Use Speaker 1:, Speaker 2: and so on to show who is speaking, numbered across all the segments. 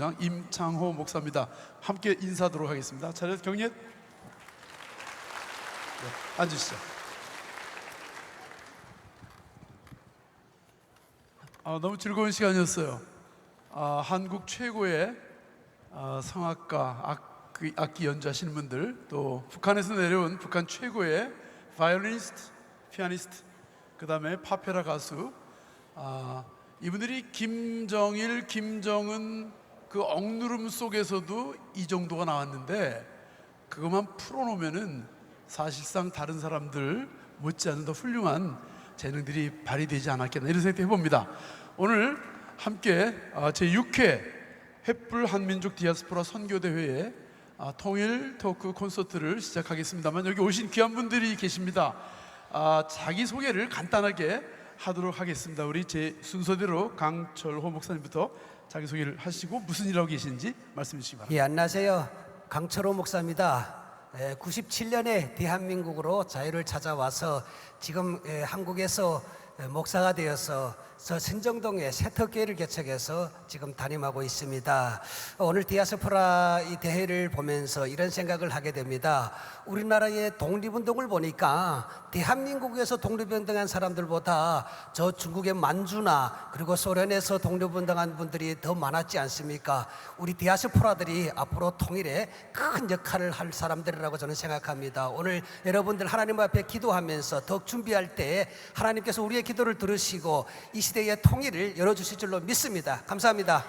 Speaker 1: 본부장 임창호 목사입니다. 함께 인사하도록 하겠습니다. 차렷 경례. 네, 앉으시죠. 너무 즐거운 시간이었어요. 한국 최고의 성악가, 악기 연주하시는 분들, 또 북한에서 내려온 북한 최고의 바이올리니스트, 피아니스트, 그 다음에 파페라 가수, 이분들이 김정일, 김정은 그 억누름 속에서도 이 정도가 나왔는데, 그것만 풀어놓으면은 사실상 다른 사람들 못지않은 더 훌륭한 재능들이 발휘되지 않았겠나, 이런 생각도 해봅니다. 오늘 함께 제6회 횃불 한민족 디아스포라 선교대회의 통일 토크 콘서트를 시작하겠습니다만, 여기 오신 귀한 분들이 계십니다. 자기소개를 간단하게 하도록 하겠습니다. 우리 제 순서대로 강철호 목사님부터 자기소개를 하시고 무슨 일 하고 계신지 말씀해 주시기 바랍니다.
Speaker 2: 예, 안녕하세요. 강철호 목사입니다. 97년에 대한민국으로 자유를 찾아와서 지금 한국에서 목사가 되어서 신정동에 세터교회를 개척해서 지금 담임하고 있습니다. 오늘 디아스포라 이 대회를 보면서 이런 생각을 하게 됩니다. 우리나라의 독립운동을 보니까 대한민국에서 독립운동한 사람들보다 저 중국의 만주나 그리고 소련에서 독립운동한 분들이 더 많았지 않습니까? 우리 디아스포라들이 앞으로 통일에 큰 역할을 할 사람들이라고 저는 생각합니다. 오늘 여러분들 하나님 앞에 기도하면서 더욱 준비할 때 하나님께서 우리의 기도를 들으시고 이 시대의 통일을 열어주실 줄로 믿습니다. 감사합니다.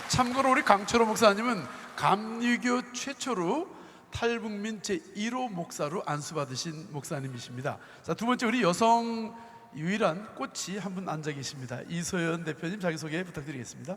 Speaker 1: 참고로 우리 강철호 목사님은 감리교 최초로 탈북민 제1호 목사로 안수받으신 목사님이십니다. 자, 두 번째, 우리 여성 유일한 꽃이 한 분 앉아 계십니다. 이소연 대표님, 자기소개 부탁드리겠습니다.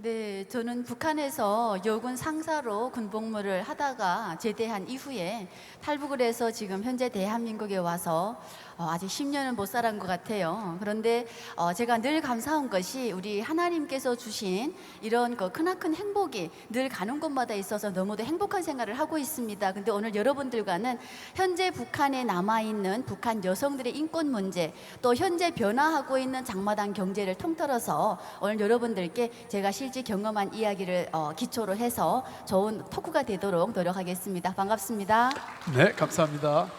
Speaker 3: 네, 저는 북한에서 여군 상사로 군복무를 하다가 제대한 이후에 탈북을 해서 지금 현재 대한민국에 와서 아직 10년은 못 살은 것 같아요. 그런데 제가 늘 감사한 것이 우리 하나님께서 주신 이런 크나큰 행복이 늘 가는 곳마다 있어서 너무도 행복한 생활을 하고 있습니다. 근데 오늘 여러분들과는 현재 북한에 남아있는 북한 여성들의 인권 문제, 또 현재 변화하고 있는 장마당 경제를 통틀어서 오늘 여러분들께 제가 실제 경험한 이야기를 기초로 해서 좋은 토크가 되도록 노력하겠습니다. 반갑습니다.
Speaker 1: 네, 감사합니다.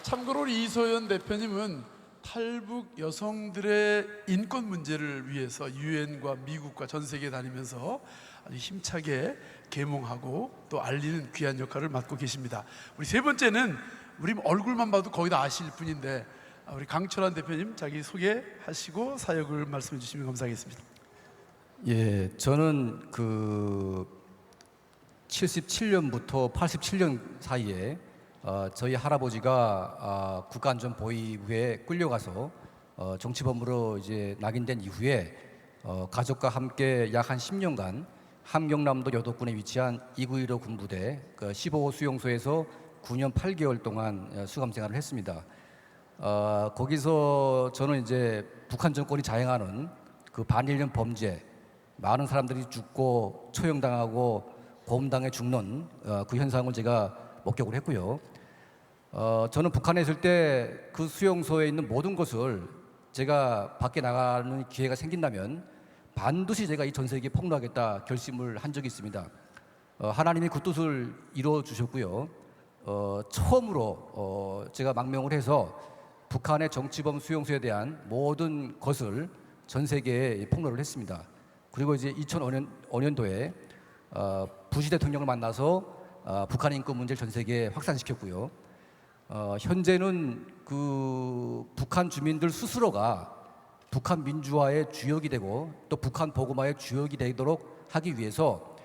Speaker 1: 참고로 우리 이소연 대표님은 탈북 여성들의 인권 문제를 위해서 유엔과 미국과 전 세계 다니면서 아주 힘차게 계몽하고 또 알리는 귀한 역할을 맡고 계십니다. 우리 세 번째는 우리 얼굴만 봐도 거의 다 아실 분인데, 우리 강철환 대표님 자기 소개하시고 사역을 말씀해 주시면 감사하겠습니다.
Speaker 4: 예, 저는 77년부터 87년 사이에 저희 할아버지가 국가안전보위부에 끌려가서 정치범으로 이제 낙인된 이후에 가족과 함께 약 한 10년간 함경남도 여독군에 위치한 2915 군부대 15호 수용소에서 9년 8개월 동안 수감 생활을 했습니다. 거기서 저는 이제 북한 정권이 자행하는 그 반일련 범죄, 많은 사람들이 죽고 처형당하고 고문당해 죽는 그 현상을 제가 목격을 했고요. 저는 북한에 있을 때 그 수용소에 있는 모든 것을 제가 밖에 나가는 기회가 생긴다면 반드시 제가 이 전 세계에 폭로하겠다 결심을 한 적이 있습니다. 하나님이 그 뜻을 이루어 주셨고요. 처음으로 제가 망명을 해서 북한의 정치범 수용소에 대한 모든 것을 전 세계에 폭로를 했습니다. 그리고 이제 2005년도에 부시 대통령을 만나서 북한 인권 문제를 전 세계에 확산시켰고요. 현재는 그 북한 주민들 스스로가 북한 민주화의 주역이 되고 또 북한 복음화의 주역이 되도록 하기 위해서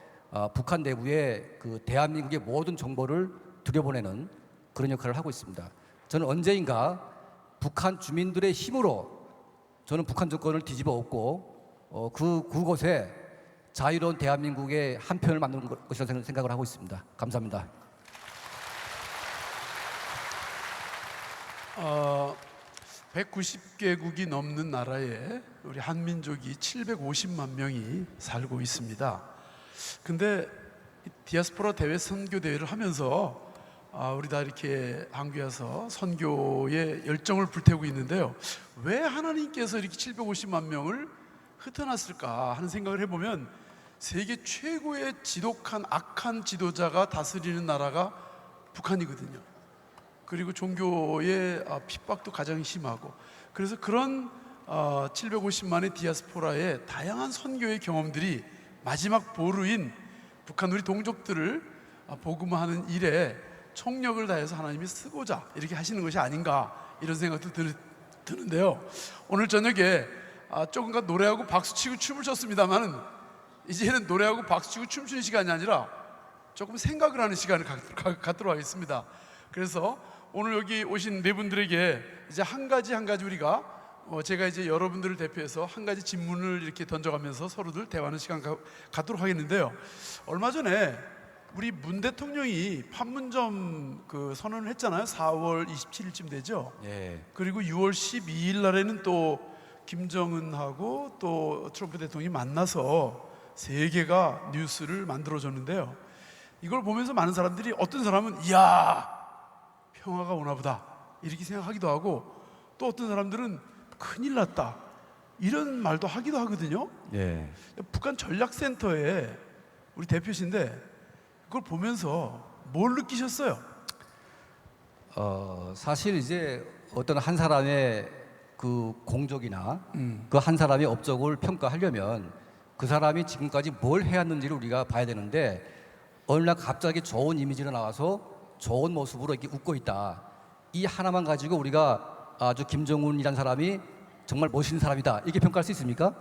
Speaker 4: 북한 내부에 그 대한민국의 모든 정보를 들여보내는 그런 역할을 하고 있습니다. 저는 언제인가 북한 주민들의 힘으로 저는 북한 정권을 뒤집어 엎고 그곳에 자유로운 대한민국의 한 편을 만드는 것이라고 생각을 하고 있습니다. 감사합니다.
Speaker 1: 190개국이 넘는 나라에 우리 한민족이 750만 명이 살고 있습니다. 근데 디아스포라 대회 선교 대회를 하면서 우리 다 이렇게 한국에 와서 선교에 열정을 불태우고 있는데요. 왜 하나님께서 이렇게 750만 명을 흩어놨을까 하는 생각을 해보면 세계 최고의 지독한 악한 지도자가 다스리는 나라가 북한이거든요. 그리고 종교의 핍박도 가장 심하고, 그래서 그런 750만의 디아스포라의 다양한 선교의 경험들이 마지막 보루인 북한 우리 동족들을 복음화하는 일에 총력을 다해서 하나님이 쓰고자 이렇게 하시는 것이 아닌가, 이런 생각도 드는데요. 오늘 저녁에 조금간 노래하고 박수치고 춤을 췄습니다만은 이제는 노래하고 박수치고 춤추는 시간이 아니라 조금 생각을 하는 시간을 갖도록 하겠습니다. 그래서 오늘 여기 오신 네 분들에게 이제 한 가지 우리가 제가 이제 여러분들을 대표해서 한 가지 질문을 이렇게 던져가면서 서로들 대화하는 시간 갖도록 하겠는데요. 얼마 전에 우리 문 대통령이 판문점 그 선언을 했잖아요. 4월 27일쯤 되죠.
Speaker 4: 예.
Speaker 1: 그리고 6월 12일 날에는 또 김정은하고 또 트럼프 대통령이 만나서 세 개가 뉴스를 만들어줬는데요. 이걸 보면서 많은 사람들이, 어떤 사람은 이야 평화가 오나 보다 이렇게 생각하기도 하고, 또 어떤 사람들은 큰일 났다 이런 말도 하기도 하거든요.
Speaker 4: 예.
Speaker 1: 북한 전략센터에 우리 대표신데 그걸 보면서 뭘 느끼셨어요?
Speaker 4: 사실 이제 어떤 한 사람의 그 공적이나 그 한 사람의 업적을 평가하려면 그 사람이 지금까지 뭘 해왔는지를 우리가 봐야 되는데, 어느 날 갑자기 좋은 이미지로 나와서 좋은 모습으로 이렇게 웃고 있다, 이 하나만 가지고 우리가 아주 김정은이라는 사람이 정말 멋있는 사람이다 이렇게 평가할 수 있습니까?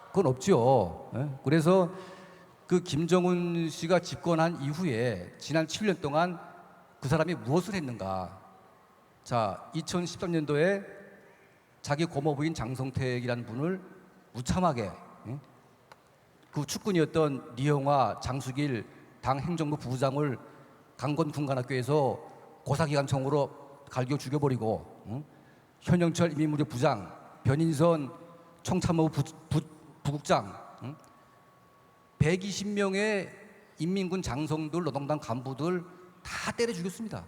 Speaker 4: 그건 없죠. 예? 그래서 그 김정은 씨가 집권한 이후에 지난 7년 동안 그 사람이 무엇을 했는가. 자, 2013년도에 자기 고모부인 장성택이라는 분을 무참하게, 그 축군이었던 리영화, 장수길 당 행정부 부부장을 강건군관학교에서 고사기관총으로 갈겨 죽여버리고, 현영철 이민무력 부장, 변인선 총참모부 부국장, 120명의 인민군 장성들, 노동당 간부들 다 때려 죽였습니다.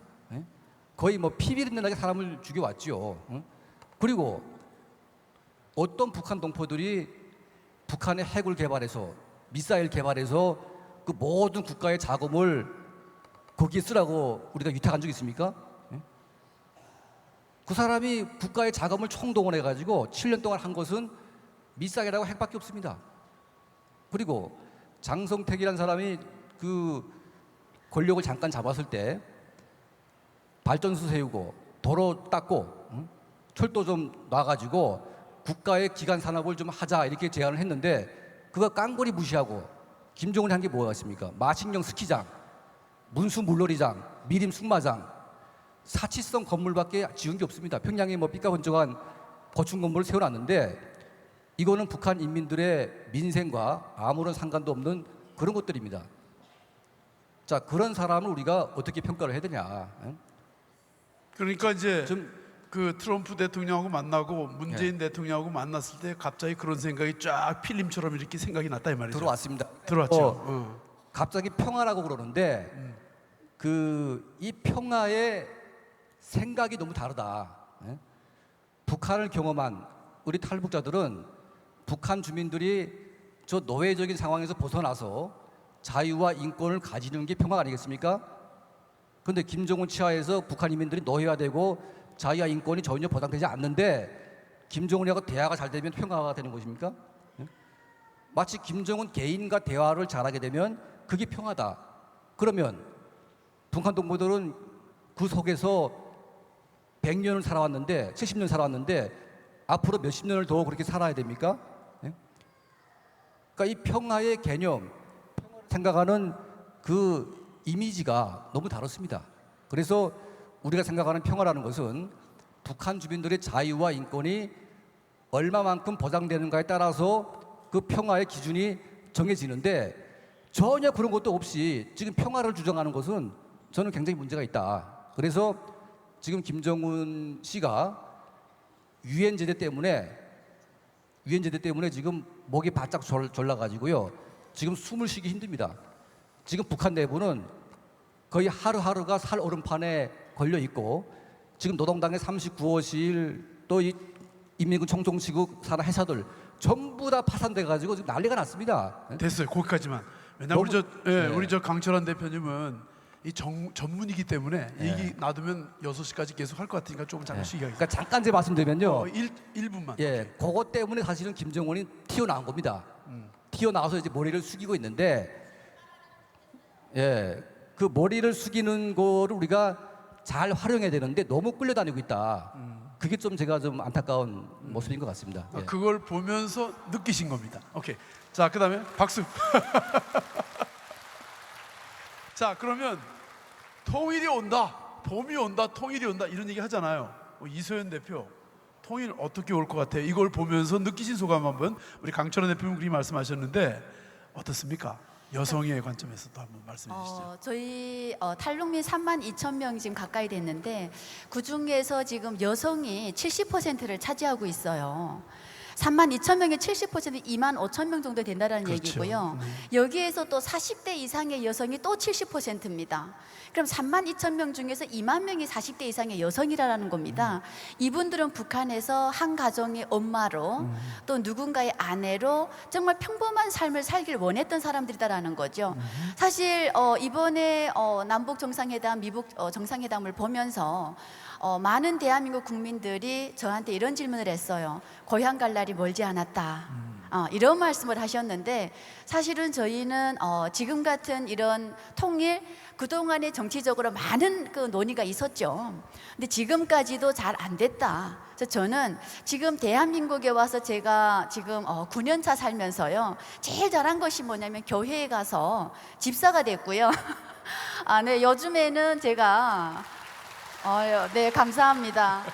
Speaker 4: 거의 뭐 피비린내나게 사람을 죽여왔죠. 그리고 어떤 북한 동포들이 북한의 핵을 개발해서, 미사일 개발해서 그 모든 국가의 자금을 거기에 쓰라고 우리가 위탁한 적 있습니까? 그 사람이 국가의 자금을 총동원해가지고 7년 동안 한 것은 미사일하고 핵밖에 없습니다. 그리고 장성택이라는 사람이 그 권력을 잠깐 잡았을 때 발전소 세우고 도로 닦고 철도 좀 놔가지고 국가의 기간 산업을 좀 하자 이렇게 제안을 했는데, 그거 깡골이 무시하고 김정은이 한 게 뭐였습니까? 마식령 스키장, 문수 물놀이장, 미림 승마장, 사치성 건물밖에 지은 게 없습니다. 평양에 뭐 삐까번쩍한 거충 건물을 세워놨는데 이거는 북한 인민들의 민생과 아무런 상관도 없는 그런 것들입니다. 자, 그런 사람을 우리가 어떻게 평가를 해야 되냐?
Speaker 1: 그러니까 이제
Speaker 4: 좀
Speaker 1: 그 트럼프 대통령하고 만나고 문재인 대통령하고 만났을 때 갑자기 그런 생각이 쫙 필름처럼 이렇게 생각이 났다 이 말이죠.
Speaker 4: 들어왔습니다.
Speaker 1: 들어왔죠.
Speaker 4: 갑자기 평화라고 그러는데 그 이 평화의 생각이 너무 다르다. 북한을 경험한 우리 탈북자들은 북한 주민들이 저 노예적인 상황에서 벗어나서 자유와 인권을 가지는 게 평화가 아니겠습니까? 그런데 김정은 치하에서 북한 인민들이 노예화되고 자유와 인권이 전혀 보장되지 않는데 김정은하고 대화가 잘 되면 평화가 되는 것입니까? 마치 김정은 개인과 대화를 잘하게 되면 그게 평화다. 그러면 북한 동포들은 그 속에서 100년을 살아왔는데, 70년 살아왔는데 앞으로 몇십 년을 더 그렇게 살아야 됩니까? 그러니까 이 평화의 개념, 생각하는 그 이미지가 너무 다릅니다. 그래서 우리가 생각하는 평화라는 것은 북한 주민들의 자유와 인권이 얼마만큼 보장되는가에 따라서 그 평화의 기준이 정해지는데, 전혀 그런 것도 없이 지금 평화를 주장하는 것은 저는 굉장히 문제가 있다. 그래서 지금 김정은 씨가 유엔 제대 때문에 지금 목이 바짝 졸라가지고요, 지금 숨을 쉬기 힘듭니다. 지금 북한 내부는 거의 하루하루가 살 오름판에 걸려 있고, 지금 노동당의 39호실 또 이 인민군 총정치국 산하 회사들 전부 다 파산돼 가지고 지금 난리가 났습니다.
Speaker 1: 됐어요. 거기까지만. 왜냐면
Speaker 4: 너무-
Speaker 1: 우리 저 강철환 대표님은 이 전문이기 때문에 이 얘기 놔두면 6시까지 계속 할 것 같으니까 조금 잠깐 쉬기가
Speaker 4: 그러니까 잠깐 제 말씀드리면요.
Speaker 1: 1분만.
Speaker 4: 예, 그것 때문에 사실은 김정은이 튀어나온 겁니다. 튀어나와서 이제 머리를 숙이고 있는데, 예, 그 머리를 숙이는 거를 우리가 잘 활용해야 되는데 너무 끌려다니고 있다. 그게 좀 제가 좀 안타까운 모습인 것 같습니다. 예.
Speaker 1: 그걸 보면서 느끼신 겁니다. 오케이. 자, 그다음에 박수. 자, 그러면 통일이 온다, 봄이 온다, 통일이 온다 이런 얘기 하잖아요. 이소연 대표, 통일 어떻게 올 것 같아요? 이걸 보면서 느끼신 소감 한번 우리 강철원 대표님 그리 말씀하셨는데 어떻습니까? 여성의 관점에서도 한번 말씀해 주시죠.
Speaker 3: 저희 탈북민 3만 2천 명 지금 가까이 됐는데 그 중에서 지금 여성이 70%를 차지하고 있어요. 3만 2천 명의 70%는 2만 5천 명 정도 된다는
Speaker 1: 그렇죠.
Speaker 3: 얘기고요. 여기에서 또 40대 이상의 여성이 또 70%입니다. 그럼 3만 2천 명 중에서 2만 명이 40대 이상의 여성이라는 겁니다. 이분들은 북한에서 한 가정의 엄마로 또 누군가의 아내로 정말 평범한 삶을 살길 원했던 사람들이다라는 거죠. 사실 이번에 남북 정상회담, 미북 정상회담을 보면서 많은 대한민국 국민들이 저한테 이런 질문을 했어요. 고향 갈 날이 멀지 않았다. 이런 말씀을 하셨는데 사실은 저희는 지금 같은 이런 통일 그동안에 정치적으로 많은 그 논의가 있었죠. 근데 지금까지도 잘 안 됐다. 그래서 저는 지금 대한민국에 와서 제가 지금 9년 차 살면서요. 제일 잘한 것이 뭐냐면 교회에 가서 집사가 됐고요. 네, 요즘에는 제가 네, 감사합니다.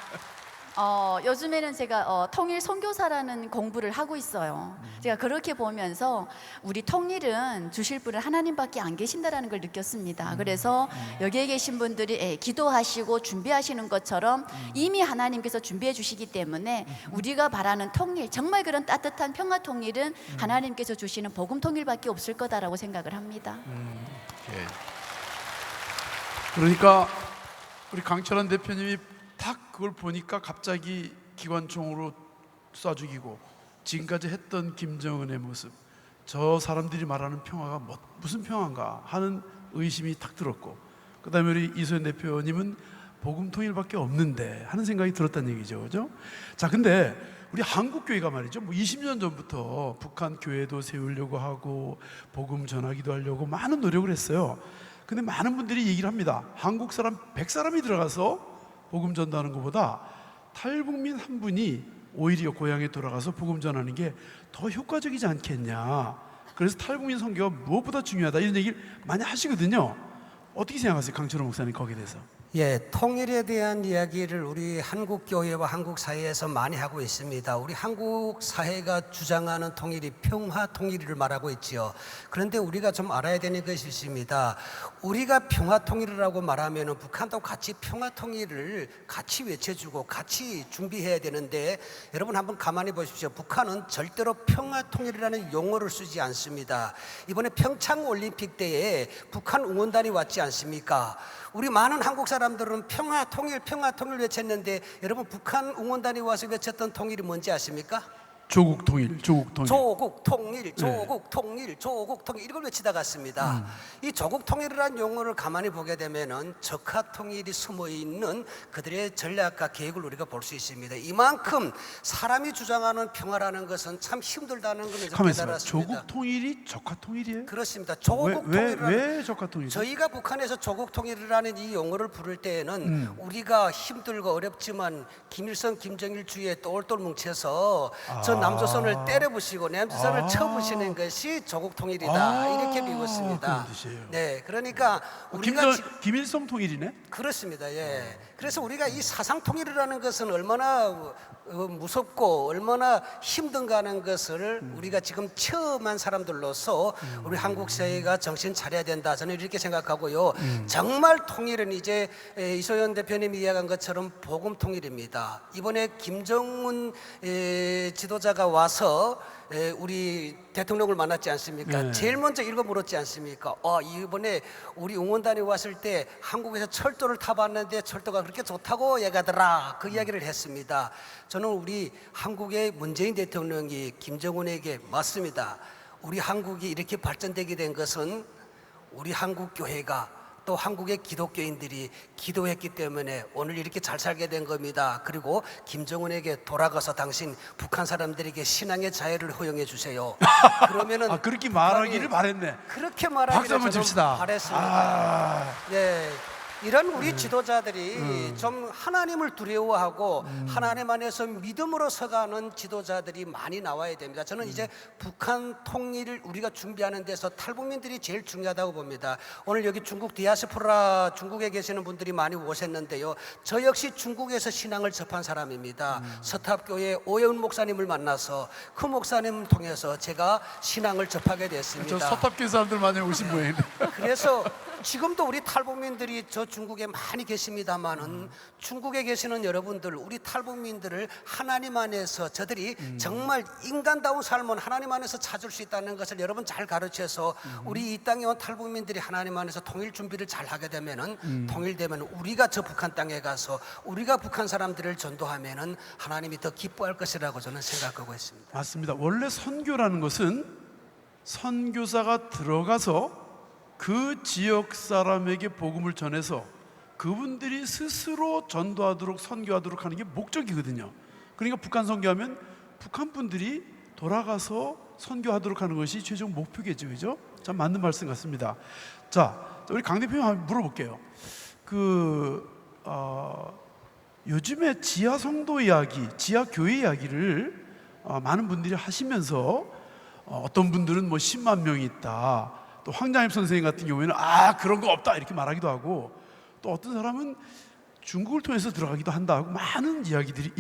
Speaker 3: 요즘에는 제가 통일 선교사라는 공부를 하고 있어요. 제가 그렇게 보면서 우리 통일은 주실 분은 하나님밖에 안 계신다라는 걸 느꼈습니다. 그래서 여기에 계신 분들이 기도하시고 준비하시는 것처럼 이미 하나님께서 준비해 주시기 때문에 우리가 바라는 통일, 정말 그런 따뜻한 평화 통일은 하나님께서 주시는 복음 통일밖에 없을 거다라고 생각을 합니다.
Speaker 1: 오케이. 그러니까 우리 강철환 대표님이 딱 그걸 보니까 갑자기 기관총으로 쏴 죽이고 지금까지 했던 김정은의 모습, 저 사람들이 말하는 평화가 무슨 평화인가 하는 의심이 탁 들었고, 그다음에 우리 이소연 대표님은 복음 통일밖에 없는데 하는 생각이 들었다는 얘기죠, 그죠? 자, 근데 우리 한국 교회가 말이죠, 20년 전부터 북한 교회도 세우려고 하고 복음 전하기도 하려고 많은 노력을 했어요. 근데 많은 분들이 얘기를 합니다. 한국 사람 100사람이 들어가서 복음 전도하는 것보다 탈북민 한 분이 오히려 고향에 돌아가서 복음 전하는 게 더 효과적이지 않겠냐. 그래서 탈북민 선교가 무엇보다 중요하다 이런 얘기를 많이 하시거든요. 어떻게 생각하세요, 강철호 목사님 거기에 대해서?
Speaker 2: 예, 통일에 대한 이야기를 우리 한국 교회와 한국 사회에서 많이 하고 있습니다. 우리 한국 사회가 주장하는 통일이 평화 통일을 말하고 있지요. 그런데 우리가 좀 알아야 되는 것이 있습니다. 우리가 평화 통일이라고 말하면 북한도 같이 평화 통일을 같이 외쳐주고 같이 준비해야 되는데, 여러분 한번 가만히 보십시오. 북한은 절대로 평화 통일이라는 용어를 쓰지 않습니다. 이번에 평창 올림픽 때에 북한 응원단이 왔지 않습니까? 우리 많은 한국 사람들은 평화 통일 외쳤는데, 여러분 북한 응원단이 와서 외쳤던 통일이 뭔지 아십니까?
Speaker 1: 조국 통일, 조국 통일.
Speaker 2: 조국 통일, 조국 통일, 조국 통일 이걸 외치다 갔습니다. 이 조국 통일이라는 용어를 가만히 보게 되면은 적화 통일이 숨어 있는 그들의 전략과 계획을 우리가 볼 수 있습니다. 이만큼 사람이 주장하는 평화라는 것은 참 힘들다는 걸 이제
Speaker 1: 가만히 있어요.
Speaker 2: 깨달았습니다.
Speaker 1: 조국 통일이 적화 통일이에요?
Speaker 2: 그렇습니다. 조국
Speaker 1: 왜
Speaker 2: 통일이라는
Speaker 1: 적화 통일이죠?
Speaker 2: 저희가 북한에서 조국 통일이라는 이 용어를 부를 때에는 우리가 힘들고 어렵지만 김일성, 김정일 주위에 똘똘 뭉쳐서 저 남조선을 때려부시고 남조선을 쳐부시는 것이 조국 통일이다, 이렇게 믿었습니다.
Speaker 1: 그런 뜻이에요.
Speaker 2: 네, 그러니까 우리가
Speaker 1: 김일성 통일이네?
Speaker 2: 그렇습니다. 예. 그래서 우리가 이 사상 통일이라는 것은 얼마나 무섭고 얼마나 힘든가 하는 것을 우리가 지금 체험한 사람들로서 우리 한국 사회가 정신 차려야 된다, 저는 이렇게 생각하고요. 정말 통일은 이제 이소연 대표님이 이야기한 것처럼 복음 통일입니다. 이번에 김정은 지도자가 와서 우리 대통령을 만났지 않습니까?
Speaker 1: 네.
Speaker 2: 제일 먼저 읽어 물었지 않습니까? 이번에 우리 응원단이 왔을 때 한국에서 철도를 타봤는데 철도가 그렇게 좋다고 얘기하더라. 그 이야기를 했습니다. 저는 우리 한국의 문재인 대통령이 김정은에게 맞습니다. 우리 한국이 이렇게 발전되게 된 것은 우리 한국 교회가 또 한국의 기독교인들이 기도했기 때문에 오늘 이렇게 잘 살게 된 겁니다. 그리고 김정은에게 돌아가서 당신 북한 사람들에게 신앙의 자유를 허용해 주세요. 그러면은
Speaker 1: 그렇게 말하기를
Speaker 2: 북한이
Speaker 1: 바랬네.
Speaker 2: 그렇게
Speaker 1: 박수
Speaker 2: 말하기를
Speaker 1: 한번
Speaker 2: 저는
Speaker 1: 칩시다.
Speaker 2: 바랬습니다. 네. 이런 우리 지도자들이 좀 하나님을 두려워하고 하나님 안에서 믿음으로 서가는 지도자들이 많이 나와야 됩니다. 저는 이제 북한 통일을 우리가 준비하는 데서 탈북민들이 제일 중요하다고 봅니다. 오늘 여기 중국 디아스포라 중국에 계시는 분들이 많이 오셨는데요. 저 역시 중국에서 신앙을 접한 사람입니다. 서탑교회 오해은 목사님을 만나서 그 목사님 통해서 제가 신앙을 접하게 됐습니다.
Speaker 1: 저 서탑교회 사람들 많이 오신 모양인데.
Speaker 2: 그래서 지금도 우리 탈북민들이 저 중국에 많이 계십니다만은 중국에 계시는 여러분들, 우리 탈북민들을 하나님 안에서 저들이 정말 인간다운 삶은 하나님 안에서 찾을 수 있다는 것을 여러분 잘 가르쳐서 우리 이 땅에 온 탈북민들이 하나님 안에서 통일 준비를 잘 하게 되면은 통일되면 우리가 저 북한 땅에 가서 우리가 북한 사람들을 전도하면은 하나님이 더 기뻐할 것이라고 저는 생각하고 있습니다.
Speaker 1: 맞습니다. 원래 선교라는 것은 선교사가 들어가서 그 지역 사람에게 복음을 전해서 그분들이 스스로 전도하도록 선교하도록 하는 게 목적이거든요. 그러니까 북한 선교하면 북한 분들이 돌아가서 선교하도록 하는 것이 최종 목표겠죠, 그죠? 참 맞는 말씀 같습니다. 자, 우리 강 대표님 한번 물어볼게요. 요즘에 지하 성도 이야기, 지하 교회 이야기를 많은 분들이 하시면서 어떤 분들은 뭐 10만 명이 있다. 또 황장엽 선생님 같은 경우에는 그런 거 없다 이렇게 말하기도 하고, 또 어떤 사람은 중국을 통해서 들어가기도 한다 하고 많은 이야기들이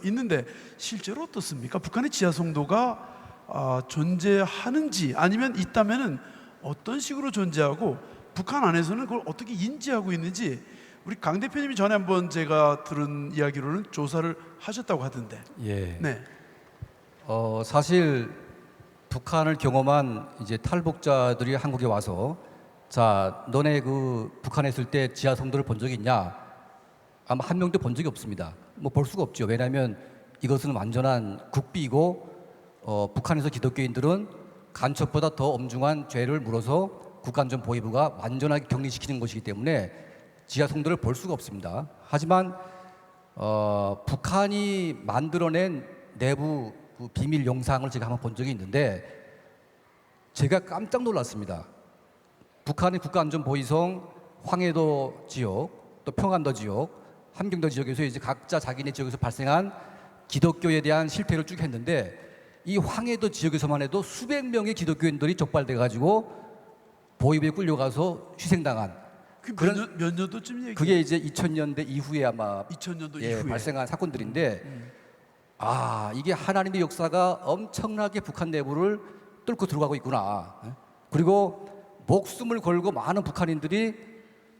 Speaker 1: 있는데 실제로 어떻습니까? 북한의 지하 성도가 존재하는지, 아니면 있다면은 어떤 식으로 존재하고 북한 안에서는 그걸 어떻게 인지하고 있는지, 우리 강 대표님이 전에 한번 제가 들은 이야기로는 조사를 하셨다고 하던데.
Speaker 4: 예.
Speaker 1: 네.
Speaker 4: 사실 북한을 경험한 이제 탈북자들이 한국에 와서, 자, 너네 그 북한에 있을 때 지하 성도를 본 적이 있냐? 아마 한 명도 본 적이 없습니다. 뭐 볼 수가 없죠. 왜냐하면 이것은 완전한 국비이고, 북한에서 기독교인들은 간첩보다 더 엄중한 죄를 물어서 국가안전보위부가 완전하게 격리시키는 것이기 때문에 지하 성도를 볼 수가 없습니다. 하지만 북한이 만들어낸 내부 그 비밀 영상을 제가 한번 본 적이 있는데 제가 깜짝 놀랐습니다. 북한의 국가안전보위성 황해도 지역, 또 평안도 지역, 함경도 지역에서 이제 각자 자기네 지역에서 발생한 기독교에 대한 실태를 쭉 했는데, 이 황해도 지역에서만 해도 수백 명의 기독교인들이 적발돼 가지고 보위부에 끌려가서 희생당한
Speaker 1: 몇 년도쯤 얘기?
Speaker 4: 그게 이제 2000년대 이후에 아마
Speaker 1: 2000년도
Speaker 4: 예,
Speaker 1: 이후에
Speaker 4: 발생한 사건들인데, 이게 하나님의 역사가 엄청나게 북한 내부를 뚫고 들어가고 있구나. 그리고 목숨을 걸고 많은 북한인들이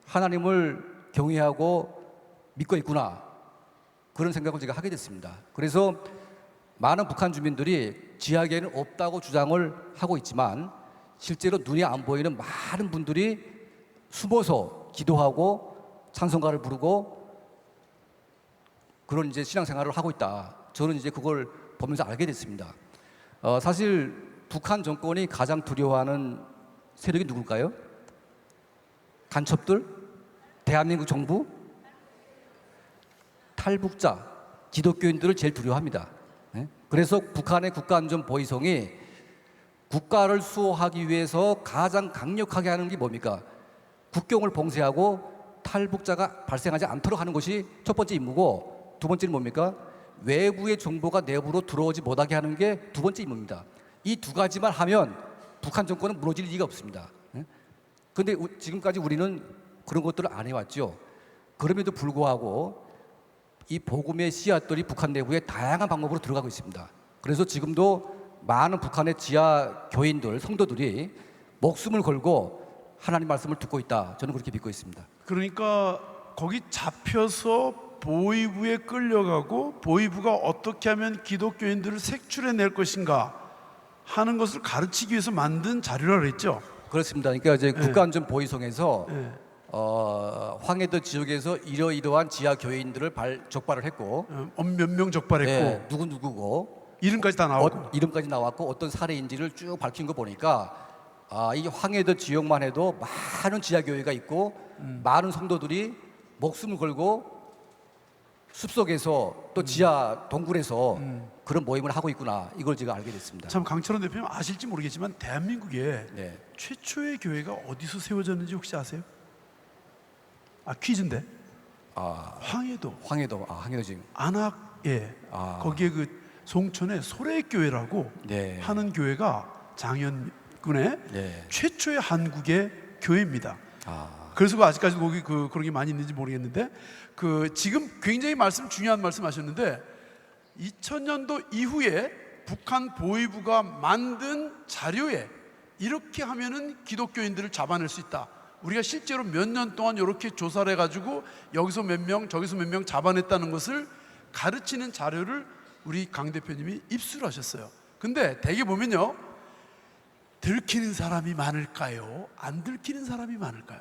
Speaker 4: 하나님을 경외하고 믿고 있구나. 그런 생각을 제가 하게 됐습니다. 그래서 많은 북한 주민들이 지하계는 없다고 주장을 하고 있지만 실제로 눈에 안 보이는 많은 분들이 숨어서 기도하고 찬송가를 부르고 그런 이제 신앙생활을 하고 있다. 저는 이제 그걸 보면서 알게 됐습니다. 사실 북한 정권이 가장 두려워하는 세력이 누굴까요? 간첩들? 대한민국 정부? 탈북자, 기독교인들을 제일 두려워합니다. 그래서 북한의 국가안전보위성이 국가를 수호하기 위해서 가장 강력하게 하는 게 뭡니까? 국경을 봉쇄하고 탈북자가 발생하지 않도록 하는 것이 첫 번째 임무고, 두 번째는 뭡니까? 외부의 정보가 내부로 들어오지 못하게 하는 게 두 번째 임무입니다. 이 두 가지만 하면 북한 정권은 무너질 리가 없습니다. 그런데 지금까지 우리는 그런 것들을 안 해왔죠. 그럼에도 불구하고 이 복음의 씨앗들이 북한 내부에 다양한 방법으로 들어가고 있습니다. 그래서 지금도 많은 북한의 지하 교인들, 성도들이 목숨을 걸고 하나님 말씀을 듣고 있다. 저는 그렇게 믿고 있습니다.
Speaker 1: 그러니까 거기 잡혀서 보위부에 끌려가고 보위부가 어떻게 하면 기독교인들을 색출해낼 것인가, 하는 것을 가르치기 위해서 만든 자료라 그랬죠.
Speaker 4: 그렇습니다. 그러니까 이제 국가안전보위성에서
Speaker 1: 예.
Speaker 4: 황해도 지역에서 이러이러한 지하 교회인들을 적발을 했고,
Speaker 1: 몇 명 적발했고
Speaker 4: 예, 누구 누구고
Speaker 1: 이름까지 다 나오고.
Speaker 4: 이름까지 나왔고 어떤 사례인지를 쭉 밝힌 거 보니까 이 황해도 지역만 해도 많은 지하 교회가 있고 많은 성도들이 목숨을 걸고 숲속에서 또 지하 동굴에서 그런 모임을 하고 있구나, 이걸 제가 알게 됐습니다.
Speaker 1: 참 강철원 대표님 아실지 모르겠지만 대한민국에
Speaker 4: 네.
Speaker 1: 최초의 교회가 어디서 세워졌는지 혹시 아세요? 퀴즈인데. 황해도
Speaker 4: 황해도 지금.
Speaker 1: 안악에
Speaker 4: 아.
Speaker 1: 거기에 그 송천에 소래교회라고
Speaker 4: 네.
Speaker 1: 하는 교회가 장현군의
Speaker 4: 네.
Speaker 1: 최초의 한국의 교회입니다.
Speaker 4: 아.
Speaker 1: 그래서 아직까지 거기 그런 게 많이 있는지 모르겠는데 지금 굉장히 중요한 말씀하셨는데 2000년도 이후에 북한 보위부가 만든 자료에 이렇게 하면은 기독교인들을 잡아낼 수 있다. 우리가 실제로 몇 년 동안 이렇게 조사를 해가지고 여기서 몇 명 저기서 몇 명 잡아냈다는 것을 가르치는 자료를 우리 강 대표님이 입수를 하셨어요. 근데 대개 보면요, 들키는 사람이 많을까요? 안 들키는 사람이 많을까요?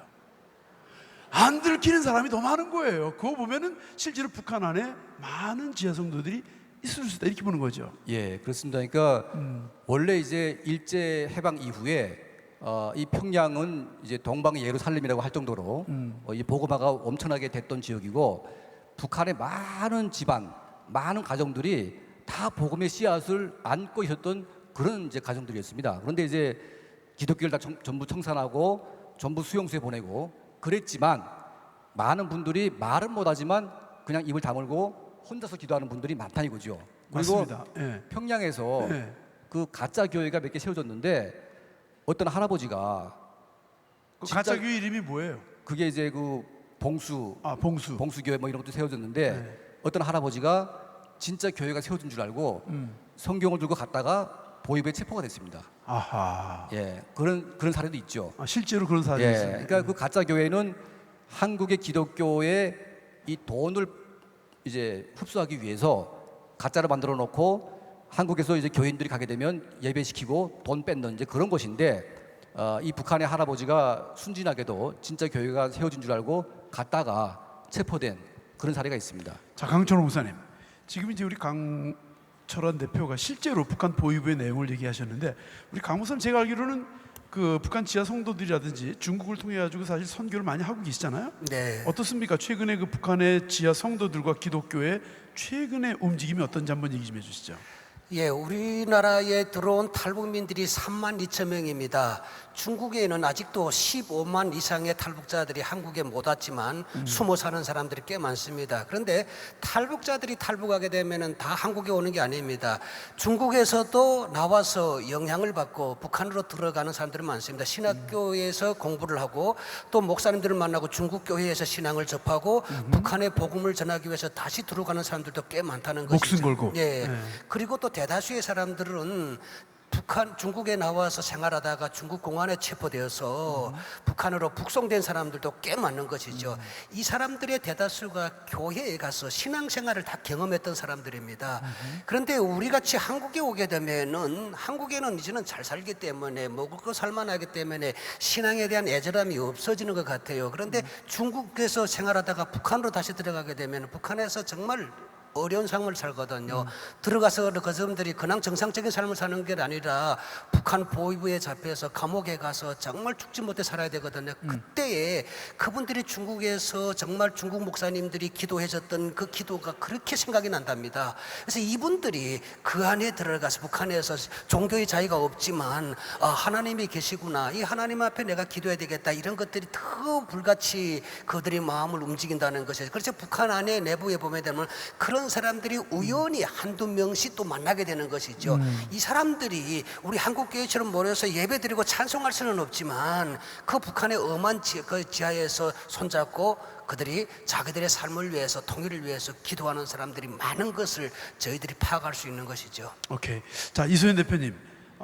Speaker 1: 안 들키는 사람이 더 많은 거예요. 그거 보면은 실제로 북한 안에 많은 지하 성도들이 있을 수 있다, 이렇게 보는 거죠.
Speaker 4: 예, 그렇습니다. 그러니까 원래 이제 일제 해방 이후에 이 평양은 이제 동방의 예루살렘이라고 할 정도로 이 보고마가 엄청나게 됐던 지역이고, 북한의 많은 집안, 많은 가정들이 다 복음의 씨앗을 안고 있었던 그런 이제 가정들이었습니다. 그런데 이제 기독교를 다 전부 청산하고 전부 수용소에 보내고 그랬지만, 많은 분들이 말은 못하지만 그냥 입을 다물고 혼자서 기도하는 분들이 많다 이거죠. 그리고
Speaker 1: 맞습니다. 예.
Speaker 4: 평양에서
Speaker 1: 예.
Speaker 4: 그 가짜 교회가 몇 개 세워졌는데, 어떤 할아버지가
Speaker 1: 그
Speaker 4: 진짜-
Speaker 1: 가짜 교회 이름이 뭐예요?
Speaker 4: 그게 이제 그 봉수
Speaker 1: 봉수.
Speaker 4: 교회 뭐 이런 것도 세워졌는데,
Speaker 1: 네.
Speaker 4: 어떤 할아버지가 진짜 교회가 세워진 줄 알고 성경을 들고 갔다가 보위부에 체포가 됐습니다.
Speaker 1: 아하.
Speaker 4: 예, 그런 사례도 있죠.
Speaker 1: 실제로 그런 사례가
Speaker 4: 예,
Speaker 1: 있어요.
Speaker 4: 그러니까 그 가짜 교회는 한국의 기독교의 이 돈을 이제 흡수하기 위해서 가짜를 만들어 놓고 한국에서 이제 교인들이 가게 되면 예배시키고 돈 뺏는 이제 그런 것인데, 이 북한의 할아버지가 순진하게도 진짜 교회가 세워진 줄 알고 갔다가 체포된 그런 사례가 있습니다.
Speaker 1: 자, 강철호 목사님, 지금 이제 우리 강철원 대표가 실제로 북한 보위부의 내용을 얘기하셨는데, 우리 강 목사님 제가 알기로는 그 북한 지하 성도들이라든지 중국을 통해 가지고 사실 선교를 많이 하고 계시잖아요.
Speaker 2: 네.
Speaker 1: 어떻습니까? 최근에 그 북한의 지하 성도들과 기독교의 최근의 움직임이 어떤지 한번 얘기 좀 해주시죠.
Speaker 2: 예, 우리나라에 들어온 탈북민들이 3만 2천 명입니다. 중국에는 아직도 15만 이상의 탈북자들이 한국에 못 왔지만 숨어 사는 사람들이 꽤 많습니다. 그런데 탈북자들이 탈북하게 되면은 다 한국에 오는 게 아닙니다. 중국에서도 나와서 영향을 받고 북한으로 들어가는 사람들이 많습니다. 신학교에서 공부를 하고 또 목사님들을 만나고 중국 교회에서 신앙을 접하고 북한의 복음을 전하기 위해서 다시 들어가는 사람들도 꽤 많다는 것이죠.
Speaker 1: 목숨 걸고.
Speaker 2: 예.
Speaker 1: 네.
Speaker 2: 그리고 또 대다수의 사람들은 중국에 나와서 생활하다가 중국 공안에 체포되어서 북한으로 북송된 사람들도 꽤 많은 것이죠. 이 사람들의 대다수가 교회에 가서 신앙생활을 다 경험했던 사람들입니다. 그런데 우리 같이 한국에 오게 되면은 한국에는 이제는 잘 살기 때문에 먹을 거 살만하기 때문에 신앙에 대한 애절함이 없어지는 것 같아요. 그런데 중국에서 생활하다가 북한으로 다시 들어가게 되면 북한에서 정말 어려운 삶을 살거든요. 들어가서 그 사람들이 그냥 정상적인 삶을 사는 게 아니라 북한 보위부에 잡혀서 감옥에 가서 정말 죽지 못해 살아야 되거든요. 그때에 그분들이 중국에서 정말 중국 목사님들이 기도해줬던 그 기도가 그렇게 생각이 난답니다. 그래서 이분들이 그 안에 들어가서 북한에서 종교의 자유가 없지만 하나님이 계시구나, 이 하나님 앞에 내가 기도해야 되겠다, 이런 것들이 더 불같이 그들의 마음을 움직인다는 것이죠. 그래서 북한 안에 내부에 보면 되면 그런 사람들이 우연히 한두 명씩 또 만나게 되는 것이죠. 이 사람들이 우리 한국 교회처럼 모여서 예배드리고 찬송할 수는 없지만 그 북한의 엄한 그 지하에서 손잡고 그들이 자기들의 삶을 위해서, 통일을 위해서 기도하는 사람들이 많은 것을 저희들이 파악할 수 있는 것이죠.
Speaker 1: 오케이. 자, 이소연 대표님,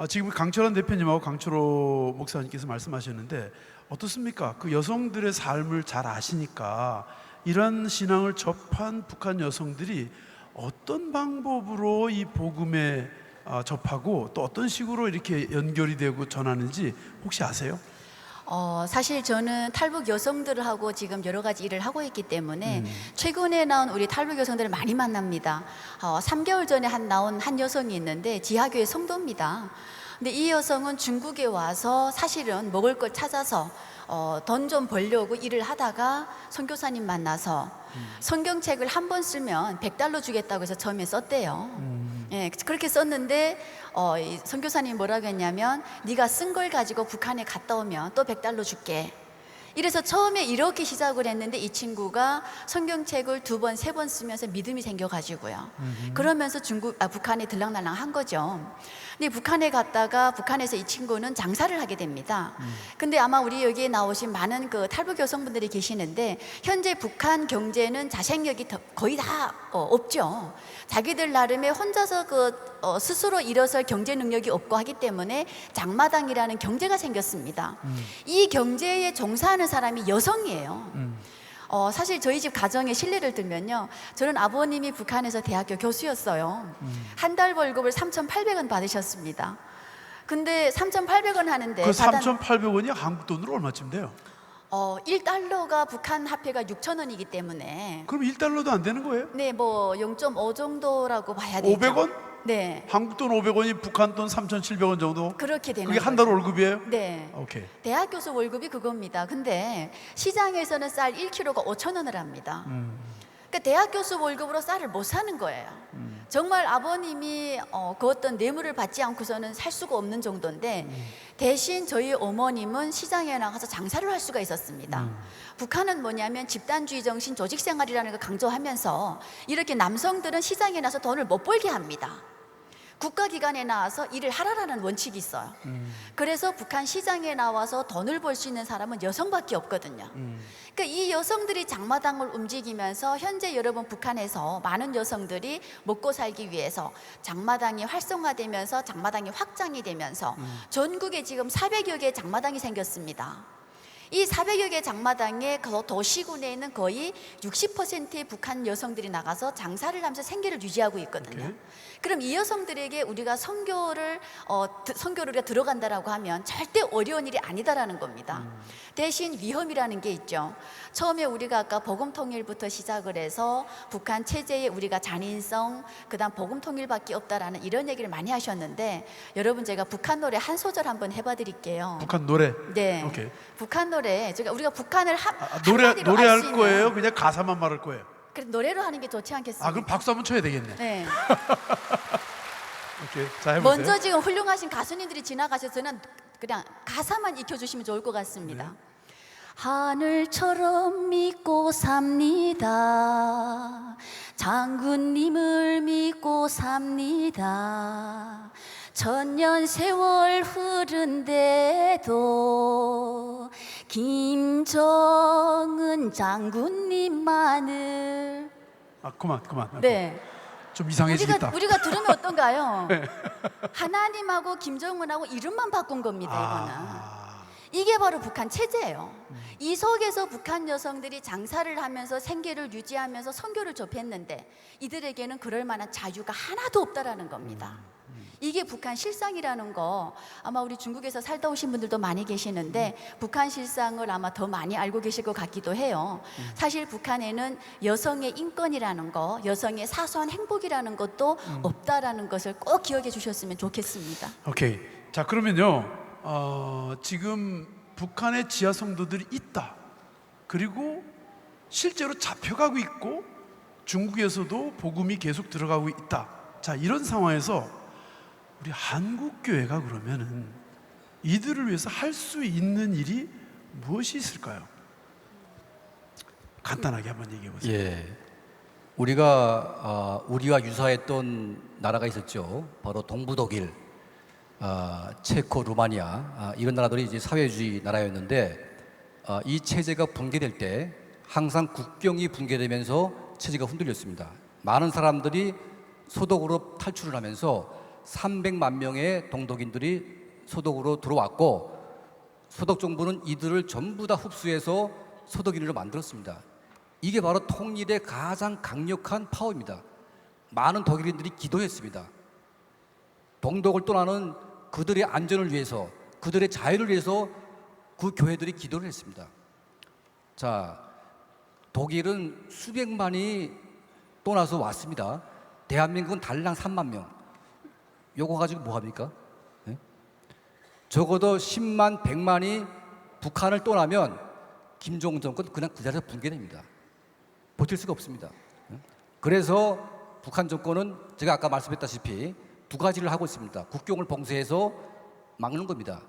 Speaker 1: 지금 강철원 대표님하고 강철호 목사님께서 말씀하셨는데 어떻습니까? 그 여성들의 삶을 잘 아시니까 이런 신앙을 접한 북한 여성들이 어떤 방법으로 이 복음의 접하고 또 어떤 식으로 이렇게 연결이 되고 전하는지 혹시 아세요?
Speaker 3: 사실 저는 탈북 여성들하고 지금 여러 가지 일을 하고 있기 때문에 최근에 나온 우리 탈북 여성들을 많이 만납니다. 3개월 전에 나온 한 여성이 있는데 지하교회 성도입니다. 근데 이 여성은 중국에 와서 사실은 먹을 걸 찾아서 돈 좀 벌려고 일을 하다가 선교사님 만나서 성경책을 한 번 쓰면 100달러 주겠다고 해서 처음에 썼대요. 예, 그렇게 썼는데 이 선교사님이 뭐라고 했냐면 네가 쓴 걸 가지고 북한에 갔다 오면 또 100달러 줄게. 이래서 처음에 이렇게 시작을 했는데 이 친구가 성경책을 2번, 3번 쓰면서 믿음이 생겨가지고요. 그러면서 북한에 들락날락 한 거죠. 근데 북한에 갔다가 북한에서 이 친구는 장사를 하게 됩니다. 근데 아마 우리 여기에 나오신 많은 그 탈북 여성분들이 계시는데 현재 북한 경제는 자생력이 거의 다 없죠. 자기들 나름의 혼자서 스스로 일어설 경제 능력이 없고 하기 때문에 장마당이라는 경제가 생겼습니다. 이 경제에 종사하는 사람이 여성이에요. 사실 저희 집 가정의 실례를 들면요, 저는 아버님이 북한에서 대학교 교수였어요. 한 달 월급을 3,800원 받으셨습니다. 근데 3,800원 하는데
Speaker 1: 그 3,800원이 한국 돈으로 얼마쯤 돼요?
Speaker 3: 1달러가 북한 화폐가 6,000원이기 때문에
Speaker 1: 그럼 1달러도 안 되는 거예요?
Speaker 3: 네, 뭐 0.5 정도라고 봐야 되죠.
Speaker 1: 500원?
Speaker 3: 네,
Speaker 1: 한국 돈 500원이 북한 돈 3,700원 정도?
Speaker 3: 그렇게 되는
Speaker 1: 그게 한 달
Speaker 3: 거죠.
Speaker 1: 월급이에요?
Speaker 3: 네.
Speaker 1: 오케이.
Speaker 3: 대학 교수 월급이 그겁니다. 근데 시장에서는 쌀 1kg가 5,000원을 합니다. 그러니까 대학 교수 월급으로 쌀을 못 사는 거예요. 정말 아버님이 그 어떤 뇌물을 받지 않고서는 살 수가 없는 정도인데 대신 저희 어머님은 시장에 나가서 장사를 할 수가 있었습니다. 북한은 뭐냐면 집단주의 정신, 조직생활이라는 걸 강조하면서 이렇게 남성들은 시장에 나서 돈을 못 벌게 합니다. 국가기관에 나와서 일을 하라라는 원칙이 있어요. 그래서 북한 시장에 나와서 돈을 벌 수 있는 사람은 여성밖에 없거든요. 그러니까 이 여성들이 장마당을 움직이면서 현재 여러분 북한에서 많은 여성들이 먹고 살기 위해서 장마당이 활성화되면서 장마당이 확장이 되면서 전국에 지금 400여 개의 장마당이 생겼습니다. 이 400여 개 장마당에 그 도시군에는 거의 60%의 북한 여성들이 나가서 장사를 하면서 생계를 유지하고 있거든요.
Speaker 1: 오케이.
Speaker 3: 그럼 이 여성들에게 우리가 선교를 우리가 들어간다라고 하면 절대 어려운 일이 아니다라는 겁니다. 대신 위험이라는 게 있죠. 처음에 우리가 아까 복음통일부터 시작을 해서 북한 체제에 우리가 잔인성, 그다음 복음통일밖에 없다라는 이런 얘기를 많이 하셨는데 여러분 제가 북한 노래 한 소절 한번 해봐 드릴게요.
Speaker 1: 북한 노래?
Speaker 3: 네.
Speaker 1: 오케이.
Speaker 3: 북한 노래 우리가 북한을
Speaker 1: 노래할
Speaker 3: 한마디로
Speaker 1: 거예요? 그냥 가사만 말할 거예요?
Speaker 3: 그래 노래로 하는 게 좋지 않겠습니까?
Speaker 1: 그럼 박수 한번 쳐야 되겠네.
Speaker 3: 네.
Speaker 1: 오케이. 자, 해보세요.
Speaker 3: 먼저 지금 훌륭하신 가수님들이 지나가셔서는 그냥 가사만 익혀주시면 좋을 것 같습니다.
Speaker 1: 네.
Speaker 3: 하늘처럼 믿고 삽니다. 장군님을 믿고 삽니다. 천년 세월 흐른데도 김정은 장군님만을
Speaker 1: 그만.
Speaker 3: 네.
Speaker 1: 좀 이상해지겠다.
Speaker 3: 우리가 들으면 어떤가요? 하나님하고 김정은하고 이름만 바꾼 겁니다. 이거는. 이게 바로 북한 체제예요. 이 속에서 북한 여성들이 장사를 하면서 생계를 유지하면서 선교를 접했는데 이들에게는 그럴 만한 자유가 하나도 없다라는 겁니다. 이게 북한 실상이라는 거 아마 우리 중국에서 살다 오신 분들도 많이 계시는데 북한 실상을 아마 더 많이 알고 계실 것 같기도 해요. 사실 북한에는 여성의 인권이라는 거, 여성의 사소한 행복이라는 것도 없다라는 것을 꼭 기억해 주셨으면 좋겠습니다.
Speaker 1: 오케이. 자, 그러면요. 지금 북한의 지하 성도들이 있다. 그리고 실제로 잡혀가고 있고 중국에서도 복음이 계속 들어가고 있다. 자, 이런 상황에서 우리 한국 교회가 그러면은 이들을 위해서 할 수 있는 일이 무엇이 있을까요? 간단하게 한번 얘기해 보세요.
Speaker 4: 예, 우리가 우리와 유사했던 나라가 있었죠. 바로 동부독일, 체코, 루마니아 이런 나라들이 이제 사회주의 나라였는데 이 체제가 붕괴될 때 항상 국경이 붕괴되면서 체제가 흔들렸습니다. 많은 사람들이 소독으로 탈출을 하면서 300만 명의 동독인들이 소독으로 들어왔고 소독 정부는 이들을 전부 다 흡수해서 소독인으로 만들었습니다. 이게 바로 통일의 가장 강력한 파워입니다. 많은 독일인들이 기도했습니다. 동독을 떠나는 그들의 안전을 위해서, 그들의 자유를 위해서 그 교회들이 기도를 했습니다. 자, 독일은 수백만이 떠나서 왔습니다. 대한민국은 달랑 3만 명. 요거 가지고 뭐 합니까? 네? 적어도 10만, 100만이 북한을 떠나면 김정은 정권 그냥 그 자리에서 붕괴됩니다. 버틸 수가 없습니다. 그래서 북한 정권은 제가 아까 말씀했다시피 두 가지를 하고 있습니다. 국경을 봉쇄해서 막는 겁니다.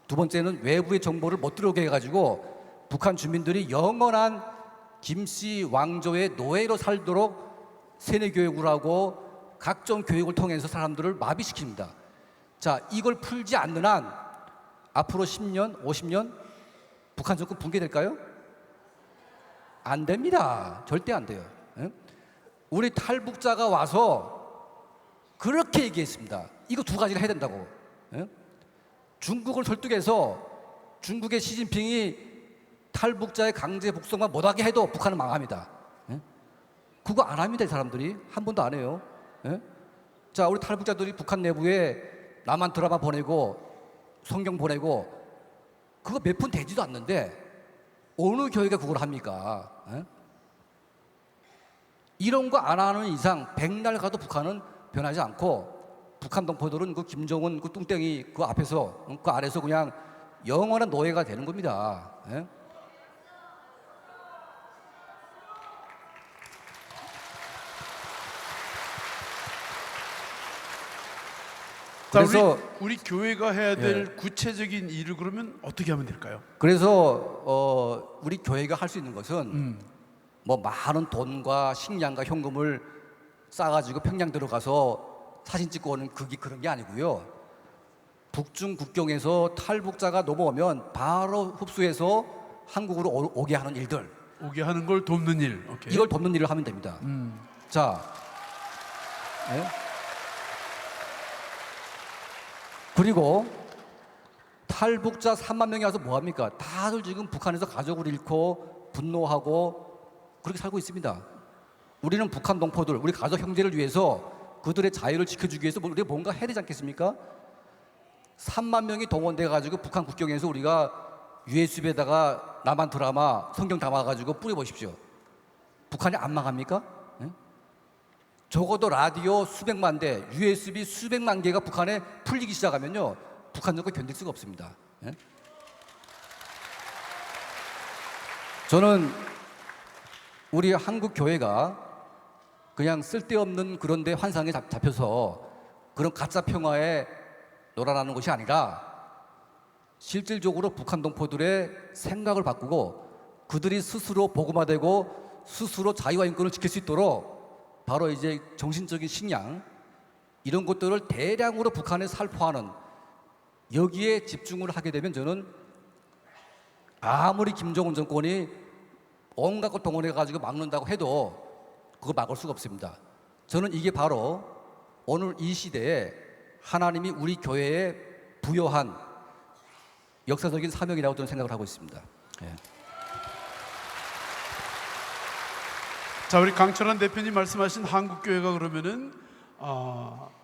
Speaker 4: 두 번째는 외부의 정보를 못 들어오게 해가지고 북한 주민들이 영원한 김씨 왕조의 노예로 살도록 세뇌 교육을 하고 각종 교육을 통해서 사람들을 마비시킵니다. 자, 이걸 풀지 않는 한 앞으로 10년, 50년 북한 정권 붕괴될까요? 안 됩니다. 절대 안 돼요. 예? 우리 탈북자가 와서 그렇게 얘기했습니다. 이거 두 가지를 해야 된다고. 예? 중국을 설득해서 중국의 시진핑이 탈북자의 강제 북송만 못하게 해도 북한은 망합니다. 예? 그거 안 합니다. 이 사람들이 한 번도 안 해요. 예? 자, 우리 탈북자들이 북한 내부에 남한 드라마 보내고 성경 보내고 그거 몇 푼 되지도 않는데 어느 교회가 그걸 합니까? 예? 이런 거 안 하는 이상 백날 가도 북한은 변하지 않고 북한 동포들은 그 김정은 그 뚱땡이 그 앞에서 그 아래서 그냥 영원한 노예가 되는 겁니다. 예?
Speaker 1: 자,
Speaker 4: 그래서
Speaker 1: 우리 교회가 해야 될 구체적인 일을 그러면 어떻게 하면 될까요?
Speaker 4: 그래서 우리 교회가 할 수 있는 것은 뭐 많은 돈과 식량과 현금을 싸가지고 평양 들어가서 사진 찍고 오는 그런 게 아니고요. 북중 국경에서 탈북자가 넘어오면 바로 흡수해서 한국으로 오게 하는 일들,
Speaker 1: 오게 하는 걸 돕는 일. 오케이.
Speaker 4: 이걸 돕는 일을 하면 됩니다. 자, 예? 그리고 탈북자 3만 명이 와서 뭐 합니까? 다들 지금 북한에서 가족을 잃고 분노하고 그렇게 살고 있습니다. 우리는 북한 동포들, 우리 가족 형제를 위해서 그들의 자유를 지켜주기 위해서 우리가 뭔가 해야 되지 않겠습니까? 3만 명이 동원돼 가지고 북한 국경에서 우리가 USB에다가 남한 드라마 성경 담아가지고 뿌려보십시오. 북한이 안 망합니까? 예? 적어도 라디오 수백만 대, USB 수백만 개가 북한에 풀리기 시작하면요, 북한 정권 견딜 수가 없습니다. 예? 저는 우리 한국 교회가 그냥 쓸데없는 그런 데 환상에 잡혀서 그런 가짜 평화에 놀아나는 것이 아니라 실질적으로 북한 동포들의 생각을 바꾸고 그들이 스스로 복음화되고 스스로 자유와 인권을 지킬 수 있도록 바로 이제 정신적인 식량 이런 것들을 대량으로 북한에 살포하는 여기에 집중을 하게 되면 저는 아무리 김정은 정권이 온갖 걸 동원해 가지고 막는다고 해도 그걸 막을 수가 없습니다. 저는 이게 바로 오늘 이 시대에 하나님이 우리 교회에 부여한 역사적인 사명이라고 저는 생각을 하고 있습니다. 예.
Speaker 1: 자, 우리 강철환 대표님 말씀하신 한국 교회가 그러면은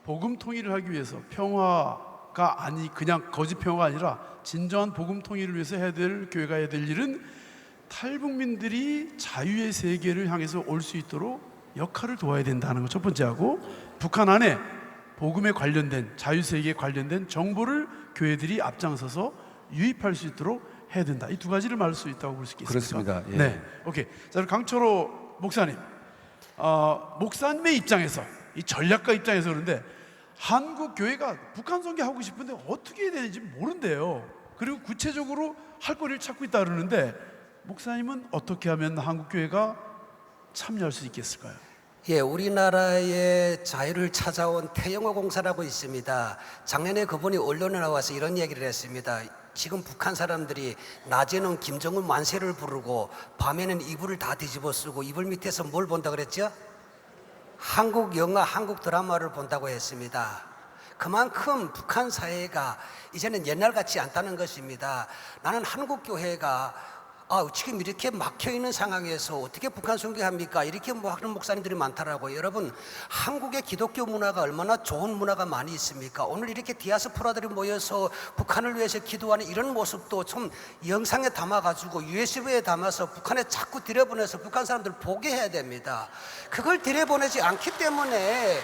Speaker 1: 복음 통일을 하기 위해서 평화가 아니 그냥 거짓 평화가 아니라 진정한 복음 통일을 위해서 해야 될 교회가 해야 될 일은 탈북민들이 자유의 세계를 향해서 올 수 있도록 역할을 도와야 된다는 거 첫 번째하고, 북한 안에 복음에 관련된 자유 세계에 관련된 정보를 교회들이 앞장서서 유입할 수 있도록 해야 된다. 이 두 가지를 말할 수 있다고 볼 수 있겠습니까?
Speaker 4: 그렇습니다. 예.
Speaker 1: 네, 오케이. 자, 그럼 강철호 목사님, 목사님의 입장에서 이 전략가 입장에서 그런데 한국 교회가 북한 선교하고 싶은데 어떻게 해야 되는지 모른대요. 그리고 구체적으로 할 거리를 찾고 있다 그러는데 목사님은 어떻게 하면 한국 교회가 참여할 수 있겠을까요?
Speaker 2: 예, 우리나라의 자유를 찾아온 태영호 공사라고 있습니다. 작년에 그분이 언론에 나와서 이런 얘기를 했습니다. 지금 북한 사람들이 낮에는 김정은 만세를 부르고 밤에는 이불을 다 뒤집어 쓰고 이불 밑에서 뭘 본다 그랬죠? 한국 영화, 한국 드라마를 본다고 했습니다. 그만큼 북한 사회가 이제는 옛날 같지 않다는 것입니다. 나는 한국 교회가 지금 이렇게 막혀 있는 상황에서 어떻게 북한 선교합니까? 이렇게 뭐 하는 목사님들이 많더라고요. 여러분, 한국의 기독교 문화가 얼마나 좋은 문화가 많이 있습니까? 오늘 이렇게 디아스포라들이 모여서 북한을 위해서 기도하는 이런 모습도 좀 영상에 담아가지고 USB에 담아서 북한에 자꾸 들여보내서 북한 사람들 보게 해야 됩니다. 그걸 들여보내지 않기 때문에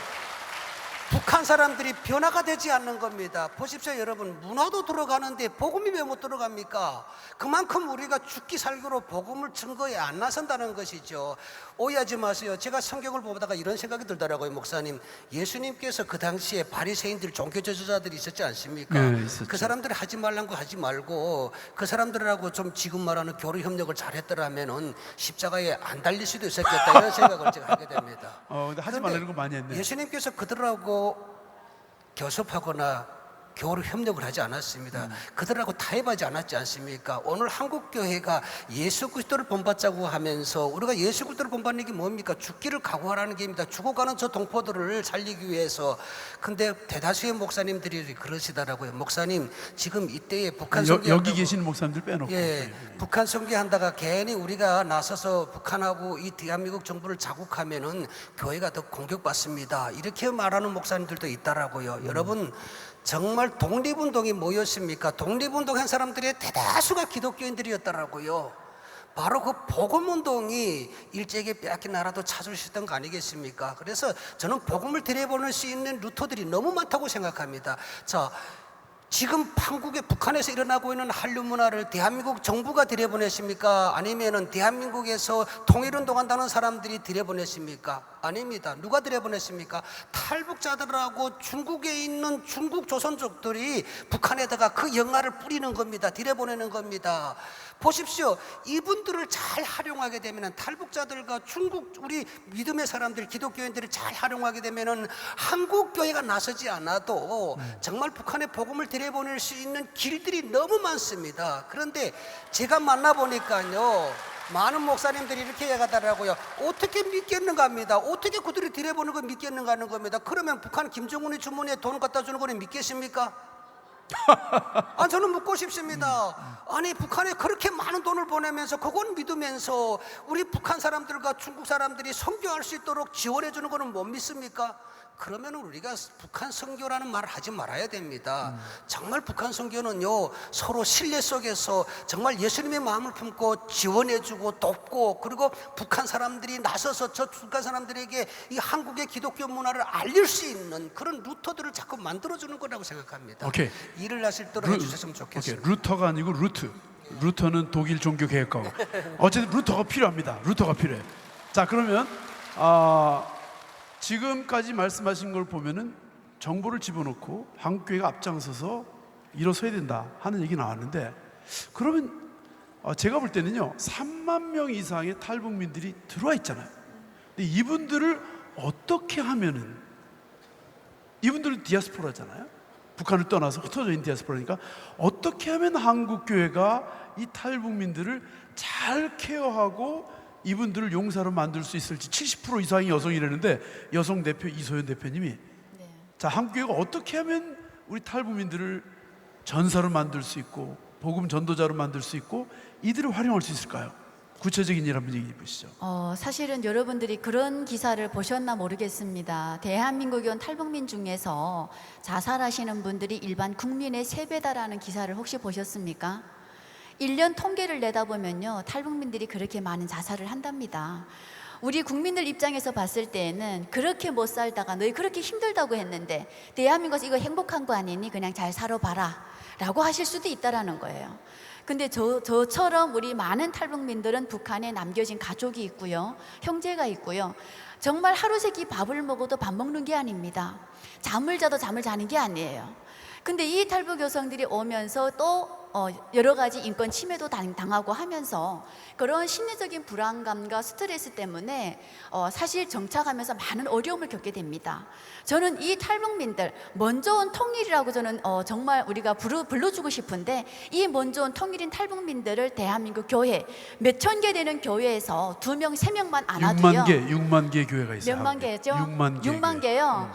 Speaker 2: 북한 사람들이 변화가 되지 않는 겁니다. 보십시오, 여러분. 문화도 들어가는데 복음이 왜 못 들어갑니까? 그만큼 우리가 죽기 살기로 복음을 증거에 안 나선다는 것이죠. 오해하지 마세요. 제가 성경을 보다가 이런 생각이 들더라고요. 목사님, 예수님께서 그 당시에 바리새인들, 종교 지도자들이 있었지 않습니까?
Speaker 1: 네, 있었죠.
Speaker 2: 그 사람들이 하지 말란 거 하지 말고 그 사람들하고 좀 지금 말하는 교류 협력을 잘했더라면은 십자가에 안 달릴 수도 있었겠다, 이런 생각을 제가 하게 됩니다.
Speaker 1: 근데 하지 말라는 거 많이 했네.
Speaker 2: 예수님께서 그들하고 교섭하거나 교류 협력을 하지 않았습니다. 그들하고 타협하지 않았지 않습니까? 오늘 한국교회가 예수 그리스도를 본받자고 하면서 우리가 예수 그리스도를 본받는 게 뭡니까? 죽기를 각오하라는 게입니다. 죽어가는 저 동포들을 살리기 위해서. 근데 대다수의 목사님들이 그러시더라고요. 목사님, 지금 이때에 북한 선교
Speaker 1: 여기 계시는 목사님들 빼놓고.
Speaker 2: 예, 북한 선교한다가 괜히 우리가 나서서 북한하고 이 대한민국 정부를 자국하면은 교회가 더 공격받습니다. 이렇게 말하는 목사님들도 있더라고요. 여러분, 정말 독립운동이 뭐였습니까? 독립운동한 사람들의 대다수가 기독교인들이었더라고요. 바로 그 복음운동이 일제에게 빼앗긴 나라도 찾을 수 있던 거 아니겠습니까? 그래서 저는 복음을 들여보낼 수 있는 루터들이 너무 많다고 생각합니다. 자, 지금 한국의 북한에서 일어나고 있는 한류 문화를 대한민국 정부가 들여보냈습니까? 아니면은 대한민국에서 통일운동한다는 사람들이 들여보냈습니까? 아닙니다. 누가 들여보냈습니까? 탈북자들하고 중국에 있는 중국 조선족들이 북한에다가 그 영화를 뿌리는 겁니다. 들여보내는 겁니다. 보십시오. 이분들을 잘 활용하게 되면은, 탈북자들과 중국 우리 믿음의 사람들, 기독교인들을 잘 활용하게 되면은 한국 교회가 나서지 않아도 정말 북한의 복음을 들여보낼 수 있는 길들이 너무 많습니다. 그런데 제가 만나보니까요, 많은 목사님들이 이렇게 얘기하더라고요. 어떻게 믿겠는가 합니다. 어떻게 그들이 들여보는 걸 믿겠는가 하는 겁니다. 그러면 북한 김정은이 주머니에 돈 갖다 주는 거는 믿겠습니까? 저는 묻고 싶습니다. 아니, 북한에 그렇게 많은 돈을 보내면서 그건 믿으면서 우리 북한 사람들과 중국 사람들이 선교할 수 있도록 지원해 주는 거는 못 믿습니까? 그러면 우리가 북한 선교라는 말을 하지 말아야 됩니다. 정말 북한 선교는요, 서로 신뢰 속에서 정말 예수님의 마음을 품고 지원해주고 돕고, 그리고 북한 사람들이 나서서 저 북한 사람들에게 이 한국의 기독교 문화를 알릴 수 있는 그런 루터들을 자꾸 만들어주는 거라고 생각합니다.
Speaker 1: 오케이.
Speaker 2: 일을 하실 때로 해주셨으면 좋겠습니다.
Speaker 1: 오케이. 루터가 아니고 루트. 루터는 독일 종교 개혁가고. 어쨌든 루터가 필요합니다. 루터가 필요해. 자, 그러면 지금까지 말씀하신 걸 보면은 정보를 집어넣고 한국교회가 앞장서서 일어서야 된다 하는 얘기 나왔는데, 그러면 제가 볼 때는요, 3만 명 이상의 탈북민들이 들어와 있잖아요. 근데 이분들을 어떻게 하면은, 이분들은 디아스포라잖아요. 북한을 떠나서 흩어져 있는 디아스포라니까, 어떻게 하면 한국교회가 이 탈북민들을 잘 케어하고 이분들을 용사로 만들 수 있을지. 70% 이상이 여성이라는데, 여성 대표 이소연 대표님이 자, 한국교회가 어떻게 하면 우리 탈북민들을 전사로 만들 수 있고 복음 전도자로 만들 수 있고 이들을 활용할 수 있을까요? 구체적인 일 한번 얘기해 보시죠.
Speaker 3: 사실은 여러분들이 그런 기사를 보셨나 모르겠습니다. 대한민국에 온 탈북민 중에서 자살하시는 분들이 일반 국민의 3배다라는 기사를 혹시 보셨습니까? 1년 통계를 내다보면요, 탈북민들이 그렇게 많은 자살을 한답니다. 우리 국민들 입장에서 봤을 때에는 그렇게 못 살다가 너희 그렇게 힘들다고 했는데 대한민국에서 이거 행복한 거 아니니 그냥 잘 살아봐라 라고 하실 수도 있다라는 거예요. 근데 저처럼 우리 많은 탈북민들은 북한에 남겨진 가족이 있고요, 형제가 있고요, 정말 하루 세끼 밥을 먹어도 밥 먹는 게 아닙니다. 잠을 자도 잠을 자는 게 아니에요. 근데 이 탈북 여성들이 오면서 또 여러 가지 인권 침해도 당하고 하면서 그런 심리적인 불안감과 스트레스 때문에 사실 정착하면서 많은 어려움을 겪게 됩니다. 저는 이 탈북민들 먼저 온 통일이라고 저는 정말 우리가 불러주고 싶은데, 이 먼저 온 통일인 탈북민들을 대한민국 교회 몇천 개 되는 교회에서 2명, 3명만 안아도요.
Speaker 1: 6만 개 교회가 있어요.
Speaker 3: 몇만 개죠?
Speaker 1: 6만 개.
Speaker 3: 6만 개요.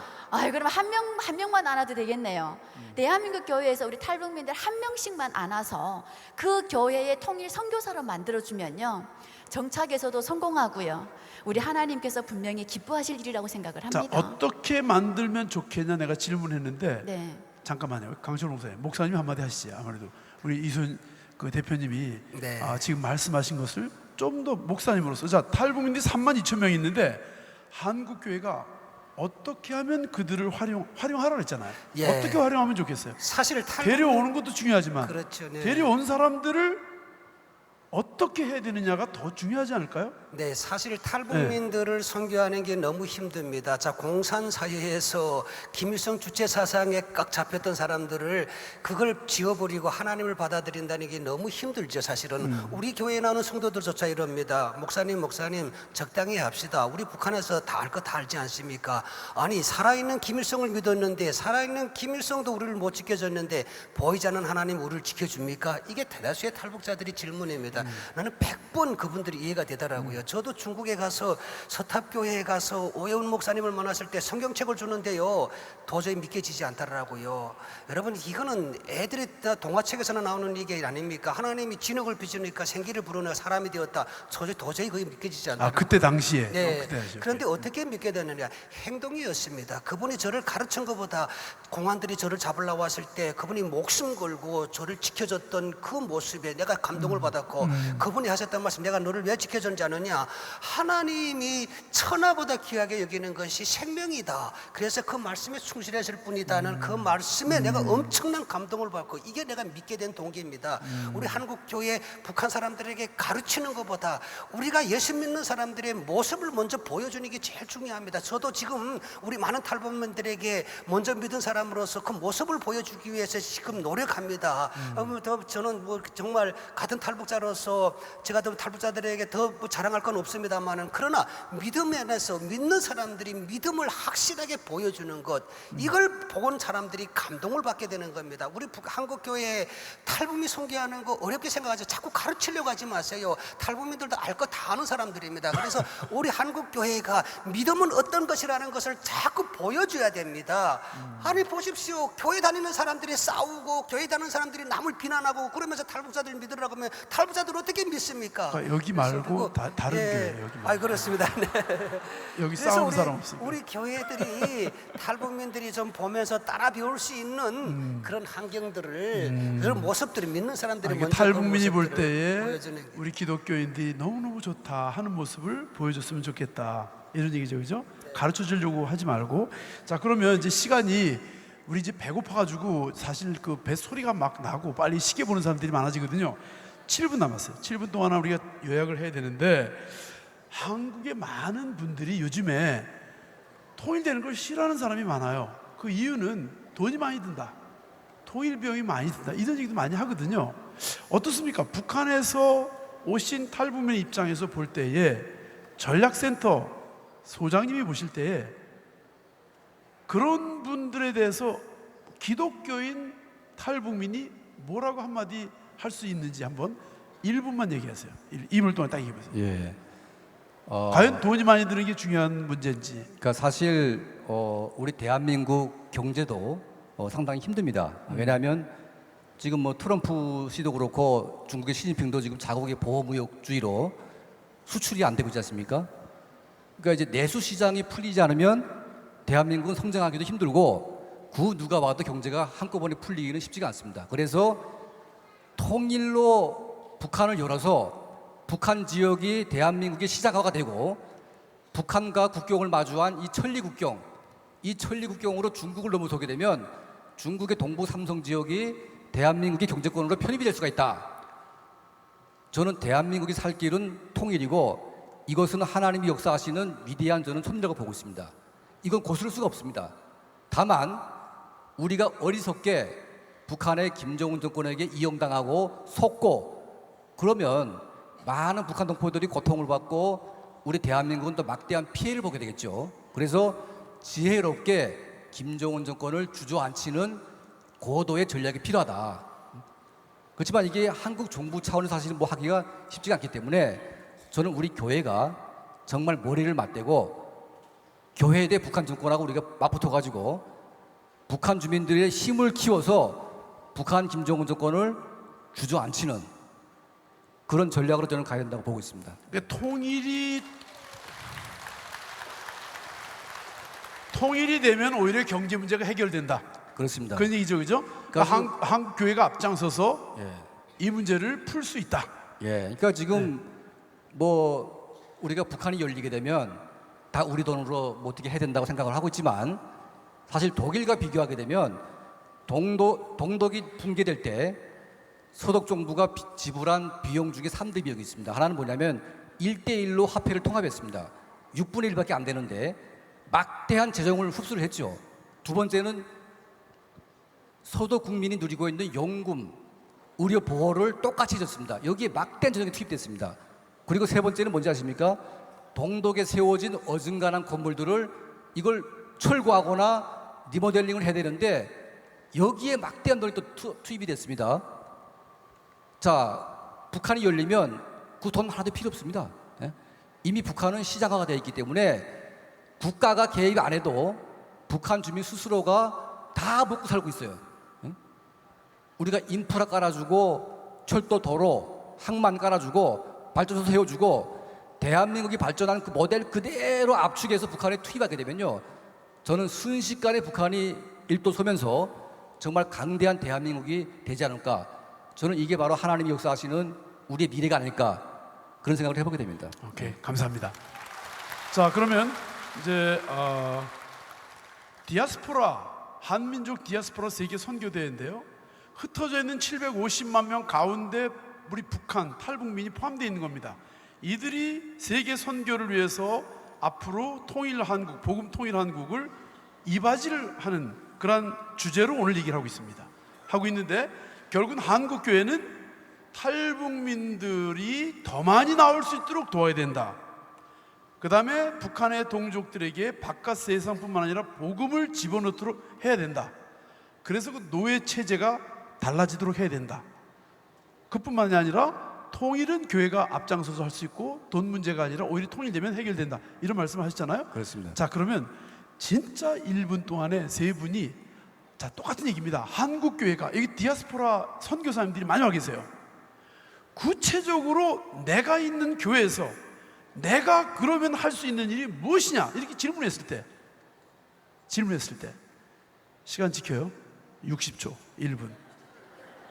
Speaker 3: 그럼 한 명만 안아도 되겠네요. 대한민국 교회에서 우리 탈북민들 한 명씩만 안아서 그 교회의 통일 선교사로 만들어주면요, 정착에서도 성공하고요, 우리 하나님께서 분명히 기뻐하실 일이라고 생각을
Speaker 1: 자,
Speaker 3: 합니다.
Speaker 1: 어떻게 만들면 좋겠냐 내가 질문했는데
Speaker 3: 네.
Speaker 1: 잠깐만요. 강철 목사님 한마디 하시죠. 아무래도 우리 이순 그 대표님이
Speaker 2: 네.
Speaker 1: 지금 말씀하신 것을 좀 더 목사님으로서, 자, 탈북민들이 3만 2천 명 있는데 한국 교회가 어떻게 하면 그들을 활용하라 했잖아요.
Speaker 2: 예.
Speaker 1: 어떻게 활용하면 좋겠어요?
Speaker 2: 사실
Speaker 1: 데려오는 것도 중요하지만
Speaker 2: 그렇죠. 네.
Speaker 1: 데려온 사람들을 어떻게 해야 되느냐가 더 중요하지 않을까요?
Speaker 2: 네, 사실 탈북민들을 선교하는 게 너무 힘듭니다. 자, 공산 사회에서 김일성 주체 사상에 꽉 잡혔던 사람들을 그걸 지워버리고 하나님을 받아들인다는 게 너무 힘들죠. 사실은 우리 교회에 나오는 성도들조차 이럽니다. 목사님 적당히 합시다. 우리 북한에서 다 알 거 다 알지 않습니까? 아니, 살아있는 김일성을 믿었는데, 살아있는 김일성도 우리를 못 지켜줬는데 보이지 않는 하나님 우리를 지켜줍니까? 이게 대다수의 탈북자들이 질문입니다. 나는 100번 그분들이 이해가 되더라고요. 저도 중국에 가서 서탑교회에 가서 오해훈 목사님을 만났을 때 성경책을 주는데요, 도저히 믿겨지지 않더라고요. 여러분, 이거는 애들이 다 동화책에서나 나오는 얘기 아닙니까? 하나님이 진흙을 빚으니까 생기를 불어내 사람이 되었다. 도저히 그게 믿겨지지 않더라고요.
Speaker 1: 그때 당시에.
Speaker 2: 네.
Speaker 1: 그때 하셨죠.
Speaker 2: 그런데 어떻게 믿게 되느냐? 행동이었습니다. 그분이 저를 가르친 것보다 공안들이 저를 잡으려고 왔을 때 그분이 목숨 걸고 저를 지켜줬던 그 모습에 내가 감동을 받았고, 그분이 하셨던 말씀, 내가 너를 왜 지켜줬는지 아느냐? 하나님이 천하보다 귀하게 여기는 것이 생명이다. 그래서 그 말씀에 충실했을 뿐이다는 그 말씀에 내가 엄청난 감동을 받고, 이게 내가 믿게 된 동기입니다. 우리 한국 교회 북한 사람들에게 가르치는 것보다 우리가 예수 믿는 사람들의 모습을 먼저 보여주는 게 제일 중요합니다. 저도 지금 우리 많은 탈북민들에게 먼저 믿은 사람으로서 그 모습을 보여주기 위해서 지금 노력합니다. 저는 정말 같은 탈북자로서 제가 더 탈북자들에게 더 자랑할 건 없습니다만은, 그러나 믿음에 안에서 믿는 사람들이 믿음을 확실하게 보여주는 것, 이걸 본 사람들이 감동을 받게 되는 겁니다. 우리 한국 교회에 탈북민 선교하는 거 어렵게 생각하죠. 자꾸 가르치려고 하지 마세요. 탈북민들도 알 거 다 아는 사람들입니다. 그래서 우리 한국 교회가 믿음은 어떤 것이라는 것을 자꾸 보여줘야 됩니다. 아니 보십시오, 교회 다니는 사람들이 싸우고 교회 다니는 사람들이 남을 비난하고 그러면서 탈북자들 믿으라고 하면 탈북자들 어떻게 믿습니까?
Speaker 1: 여기 말고 다른 교회 여기 말고.
Speaker 2: 그렇습니다. 네.
Speaker 1: 여기
Speaker 2: 그래서
Speaker 1: 싸우는 사람 없습니다.
Speaker 2: 우리 교회들이 탈북민들이 좀 보면서 따라 배울 수 있는 그런 환경들을, 그런 모습들을 믿는 사람들이 먼저
Speaker 1: 탈북민이 볼
Speaker 2: 그 모습들을
Speaker 1: 때에
Speaker 2: 보여주는 게.
Speaker 1: 우리 기독교인들이 너무너무 좋다 하는 모습을 보여줬으면 좋겠다, 이런 얘기죠, 그죠? 가르쳐 주려고 하지 말고. 자, 그러면 이제 시간이, 우리 이제 배고파가지고 사실 그 배 소리가 막 나고 빨리 시계 보는 사람들이 많아지거든요. 7분 남았어요. 7분 동안 우리가 요약을 해야 되는데, 한국의 많은 분들이 요즘에 통일되는 걸 싫어하는 사람이 많아요. 그 이유는 돈이 많이 든다, 통일 비용이 많이 든다, 이런 얘기도 많이 하거든요. 어떻습니까? 북한에서 오신 탈북민 입장에서 볼 때에, 전략센터 소장님이 보실 때에 그런 분들에 대해서 기독교인 탈북민이 뭐라고 한마디 할 수 있는지 한번 1분만 얘기하세요. 2분 동안 딱 얘기해보세요.
Speaker 4: 예.
Speaker 1: 과연 돈이 많이 드는 게 중요한 문제인지.
Speaker 4: 그러니까 사실 우리 대한민국 경제도 상당히 힘듭니다. 왜냐하면 지금 뭐 트럼프 씨도 그렇고 중국의 시진핑도 지금 자국의 보호무역주의로 수출이 안 되고 있지 않습니까? 그러니까 이제 내수 시장이 풀리지 않으면 대한민국은 성장하기도 힘들고 그 누가 와도 경제가 한꺼번에 풀리기는 쉽지가 않습니다. 그래서 통일로 북한을 열어서 북한 지역이 대한민국의 시장화가 되고, 북한과 국경을 마주한 이 천리국경, 이 천리국경으로 중국을 넘어서게 되면 중국의 동부 삼성 지역이 대한민국의 경제권으로 편입이 될 수가 있다. 저는 대한민국이 살 길은 통일이고, 이것은 하나님이 역사하시는 위대한 저는 섭리라고 보고 있습니다. 이건 거스를 수가 없습니다. 다만 우리가 어리석게 북한의 김정은 정권에게 이용당하고 속고 그러면 많은 북한 동포들이 고통을 받고 우리 대한민국은 또 막대한 피해를 보게 되겠죠. 그래서 지혜롭게 김정은 정권을 주저앉히는 고도의 전략이 필요하다. 그렇지만 이게 한국 정부 차원에서 사실은 뭐 하기가 쉽지가 않기 때문에 저는 우리 교회가 정말 머리를 맞대고 교회 대 북한 정권하고 우리가 맞붙어가지고 북한 주민들의 힘을 키워서 북한 김정은 정권을 주저앉히는 그런 전략으로 저는 가야 된다고 보고 있습니다.
Speaker 1: 그러니까 통일이 되면 오히려 경제 문제가 해결된다.
Speaker 4: 그렇습니다.
Speaker 1: 그런 얘기죠, 그죠? 그러니까 한국 교회가 앞장서서 이 문제를 풀 수 있다.
Speaker 4: 그러니까 지금 뭐 우리가 북한이 열리게 되면 다 우리 돈으로 뭐 어떻게 해야 된다고 생각을 하고 있지만 사실 독일과 비교하게 되면 동독이 붕괴될 때 서독 정부가 지불한 비용 중에 3대 비용이 있습니다. 하나는 뭐냐면 1대1로 화폐를 통합했습니다. 6분의 1밖에 안 되는데 막대한 재정을 흡수를 했죠. 두 번째는 서독 국민이 누리고 있는 연금, 의료 보호를 똑같이 해줬습니다. 여기에 막대한 재정이 투입됐습니다. 그리고 세 번째는 뭔지 아십니까? 동독에 세워진 어중간한 건물들을 이걸 철거하거나 리모델링을 해야 되는데 여기에 막대한 돈이 또 투입이 됐습니다. 자, 북한이 열리면 그 돈 하나도 필요 없습니다. 이미 북한은 시장화가 되어 있기 때문에 국가가 개입 안 해도 북한 주민 스스로가 다 먹고 살고 있어요. 우리가 인프라 깔아주고 철도 도로 항만 깔아주고 발전소 세워주고 대한민국이 발전한 그 모델 그대로 압축해서 북한에 투입하게 되면요, 저는 순식간에 북한이 일도서면서 정말 강대한 대한민국이 되지 않을까. 저는 이게 바로 하나님이 역사하시는 우리의 미래가 아닐까, 그런 생각을 해보게 됩니다.
Speaker 1: 오케이, 감사합니다. 자, 그러면 이제 디아스포라, 한민족 디아스포라 세계 선교대회인데요, 흩어져 있는 750만 명 가운데 우리 북한 탈북민이 포함되어 있는 겁니다. 이들이 세계 선교를 위해서 앞으로 통일 한국, 복음 통일 한국을 이바지를 하는 그런 주제로 오늘 얘기를 하고 있습니다. 하고 있는데 결국은 한국 교회는 탈북민들이 더 많이 나올 수 있도록 도와야 된다. 그 다음에 북한의 동족들에게 바깥 세상뿐만 아니라 복음을 집어넣도록 해야 된다. 그래서 그 노예 체제가 달라지도록 해야 된다. 그뿐만이 아니라 통일은 교회가 앞장서서 할 수 있고 돈 문제가 아니라 오히려 통일되면 해결된다, 이런 말씀을 하셨잖아요.
Speaker 4: 그렇습니다.
Speaker 1: 자, 그러면 진짜 1분 동안에 세 분이 자, 똑같은 얘기입니다. 한국 교회가, 여기 디아스포라 선교사님들이 많이 와 계세요. 구체적으로 내가 있는 교회에서 내가 그러면 할 수 있는 일이 무엇이냐, 이렇게 질문했을 때 시간 지켜요. 60초, 1분.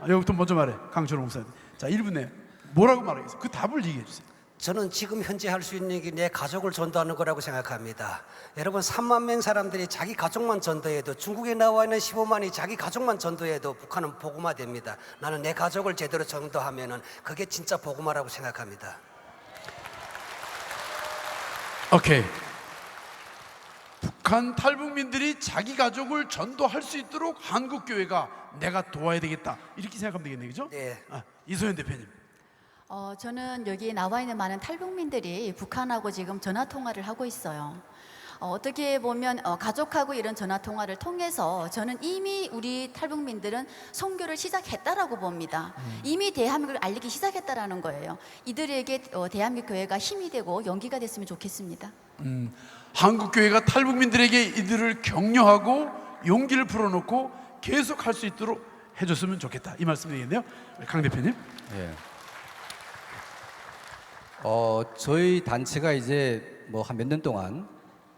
Speaker 1: 여기부터 먼저 말해, 강철호 목사님. 자, 1분 내에 뭐라고 말하겠어요? 그 답을 얘기해 주세요.
Speaker 2: 저는 지금 현재 할 수 있는 게 내 가족을 전도하는 거라고 생각합니다. 여러분, 3만 명 사람들이 자기 가족만 전도해도, 중국에 나와 있는 15만이 자기 가족만 전도해도 북한은 복음화됩니다. 나는 내 가족을 제대로 전도하면은 그게 진짜 복음화라고 생각합니다.
Speaker 1: 오케이. 북한 탈북민들이 자기 가족을 전도할 수 있도록 한국 교회가 내가 도와야 되겠다, 이렇게 생각하면 되겠네요, 그죠?
Speaker 2: 네.
Speaker 1: 이소연 대표님.
Speaker 3: 저는 여기 나와 있는 많은 탈북민들이 북한하고 지금 전화 통화를 하고 있어요. 어떻게 보면 가족하고 이런 전화 통화를 통해서 저는 이미 우리 탈북민들은 선교를 시작했다라고 봅니다. 이미 대한민국을 알리기 시작했다라는 거예요. 이들에게 대한민국 교회가 힘이 되고 용기가 됐으면 좋겠습니다.
Speaker 1: 한국 교회가 탈북민들에게 이들을 격려하고 용기를 불어넣고 계속 할 수 있도록 해줬으면 좋겠다, 이 말씀이겠네요. 강 대표님.
Speaker 4: 예. 저희 단체가 이제 뭐 한 몇 년 동안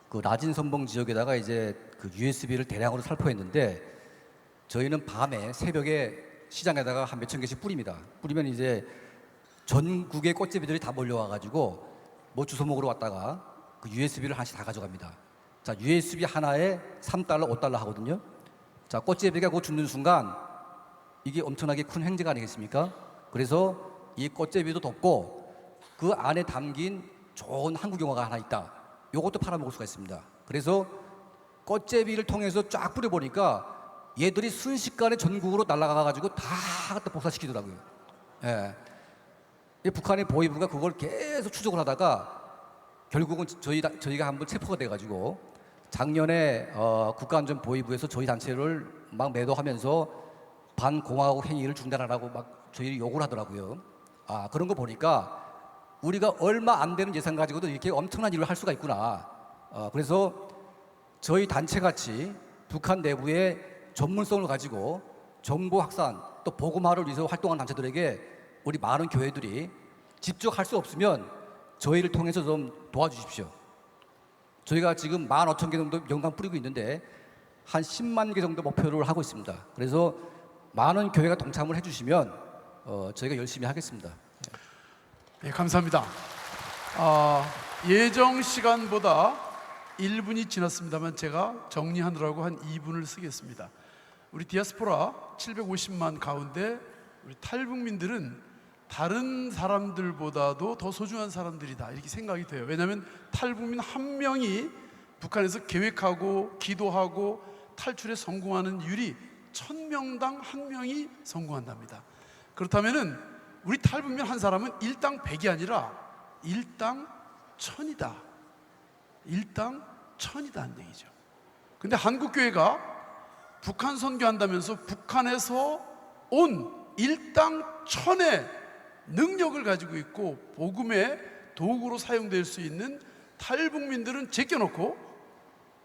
Speaker 4: 그 라진 선봉 지역에다가 이제 그 USB를 대량으로 살포했는데, 저희는 밤에 새벽에 시장에다가 한 몇천 개씩 뿌립니다. 뿌리면 이제 전국의 꽃제비들이 다 몰려와가지고 뭐 주워 먹으러 왔다가 그 USB를 하나씩 다 가져갑니다. 자, USB 하나에 3달러, 5달러 하거든요. 자, 꽃제비가 그거 줍는 순간 이게 엄청나게 큰 횡재가 아니겠습니까? 그래서 이 꽃제비도 덮고 그 안에 담긴 좋은 한국 영화가 하나 있다, 요것도 팔아먹을 수가 있습니다. 그래서 꽃제비를 통해서 쫙 뿌려보니까 얘들이 순식간에 전국으로 날아가가지고 다 갖다 복사시키더라고요. 예. 이 북한의 보위부가 그걸 계속 추적을 하다가 결국은 저희가 한번 체포가 돼가지고 작년에 국가안전보위부에서 저희 단체를 막 매도하면서 반공화국 행위를 중단하라고 막 저희를 요구를 하더라고요. 그런 거 보니까 우리가 얼마 안 되는 예산 가지고도 이렇게 엄청난 일을 할 수가 있구나. 그래서 저희 단체 같이 북한 내부의 전문성을 가지고 정보 확산 또 보고마를 위해서 활동하는 단체들에게 우리 많은 교회들이 직접 할 수 없으면 저희를 통해서 좀 도와주십시오. 저희가 지금 15,000개 정도 영상 뿌리고 있는데 한 10만 개 정도 목표를 하고 있습니다. 그래서 많은 교회가 동참을 해주시면 저희가 열심히 하겠습니다.
Speaker 1: 네, 감사합니다. 예정 시간보다 1분이 지났습니다만 제가 정리하느라고 한 2분을 쓰겠습니다. 우리 디아스포라 750만 가운데 우리 탈북민들은 다른 사람들보다도 더 소중한 사람들이다 이렇게 생각이 돼요. 왜냐하면 탈북민 한 명이 북한에서 계획하고 기도하고 탈출에 성공하는 율이 1000명당 한 명이 성공한답니다. 그렇다면은 우리 탈북민 한 사람은 일당 100이 아니라 일당 1000이다. 일당 1000이다는 얘기죠. 근데 한국교회가 북한 선교한다면서 북한에서 온 일당 1000의 능력을 가지고 있고 복음의 도구로 사용될 수 있는 탈북민들은 제껴놓고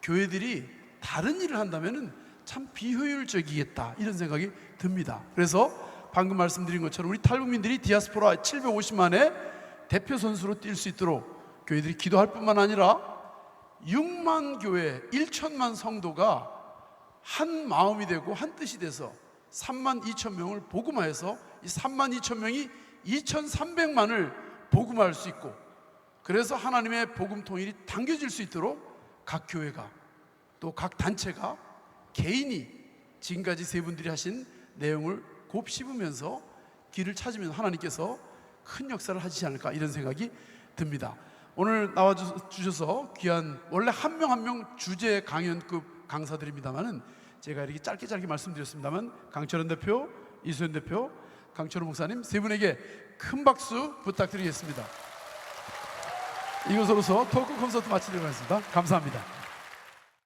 Speaker 1: 교회들이 다른 일을 한다면은 참 비효율적이겠다 이런 생각이 듭니다. 그래서 방금 말씀드린 것처럼 우리 탈북민들이 디아스포라 750만의 대표 선수로 뛸 수 있도록 교회들이 기도할 뿐만 아니라 6만 교회 1천만 성도가 한 마음이 되고 한 뜻이 돼서 3만 2천 명을 복음화해서 이 3만 2천 명이 2,300만을 복음화할 수 있고 그래서 하나님의 복음 통일이 당겨질 수 있도록 각 교회가 또 각 단체가 개인이 지금까지 세 분들이 하신 내용을 곱씹으면서 길을 찾으면 하나님께서 큰 역사를 하시지 않을까 이런 생각이 듭니다. 오늘 나와주셔서 귀한 원래 한 명 한 명 주제 강연급 강사들입니다만은 제가 이렇게 짧게 말씀드렸습니다만 강철원 대표, 이소연 대표, 강철원 목사님 세 분에게 큰 박수 부탁드리겠습니다. 이것으로서 토크 콘서트 마치도록 하겠습니다. 감사합니다.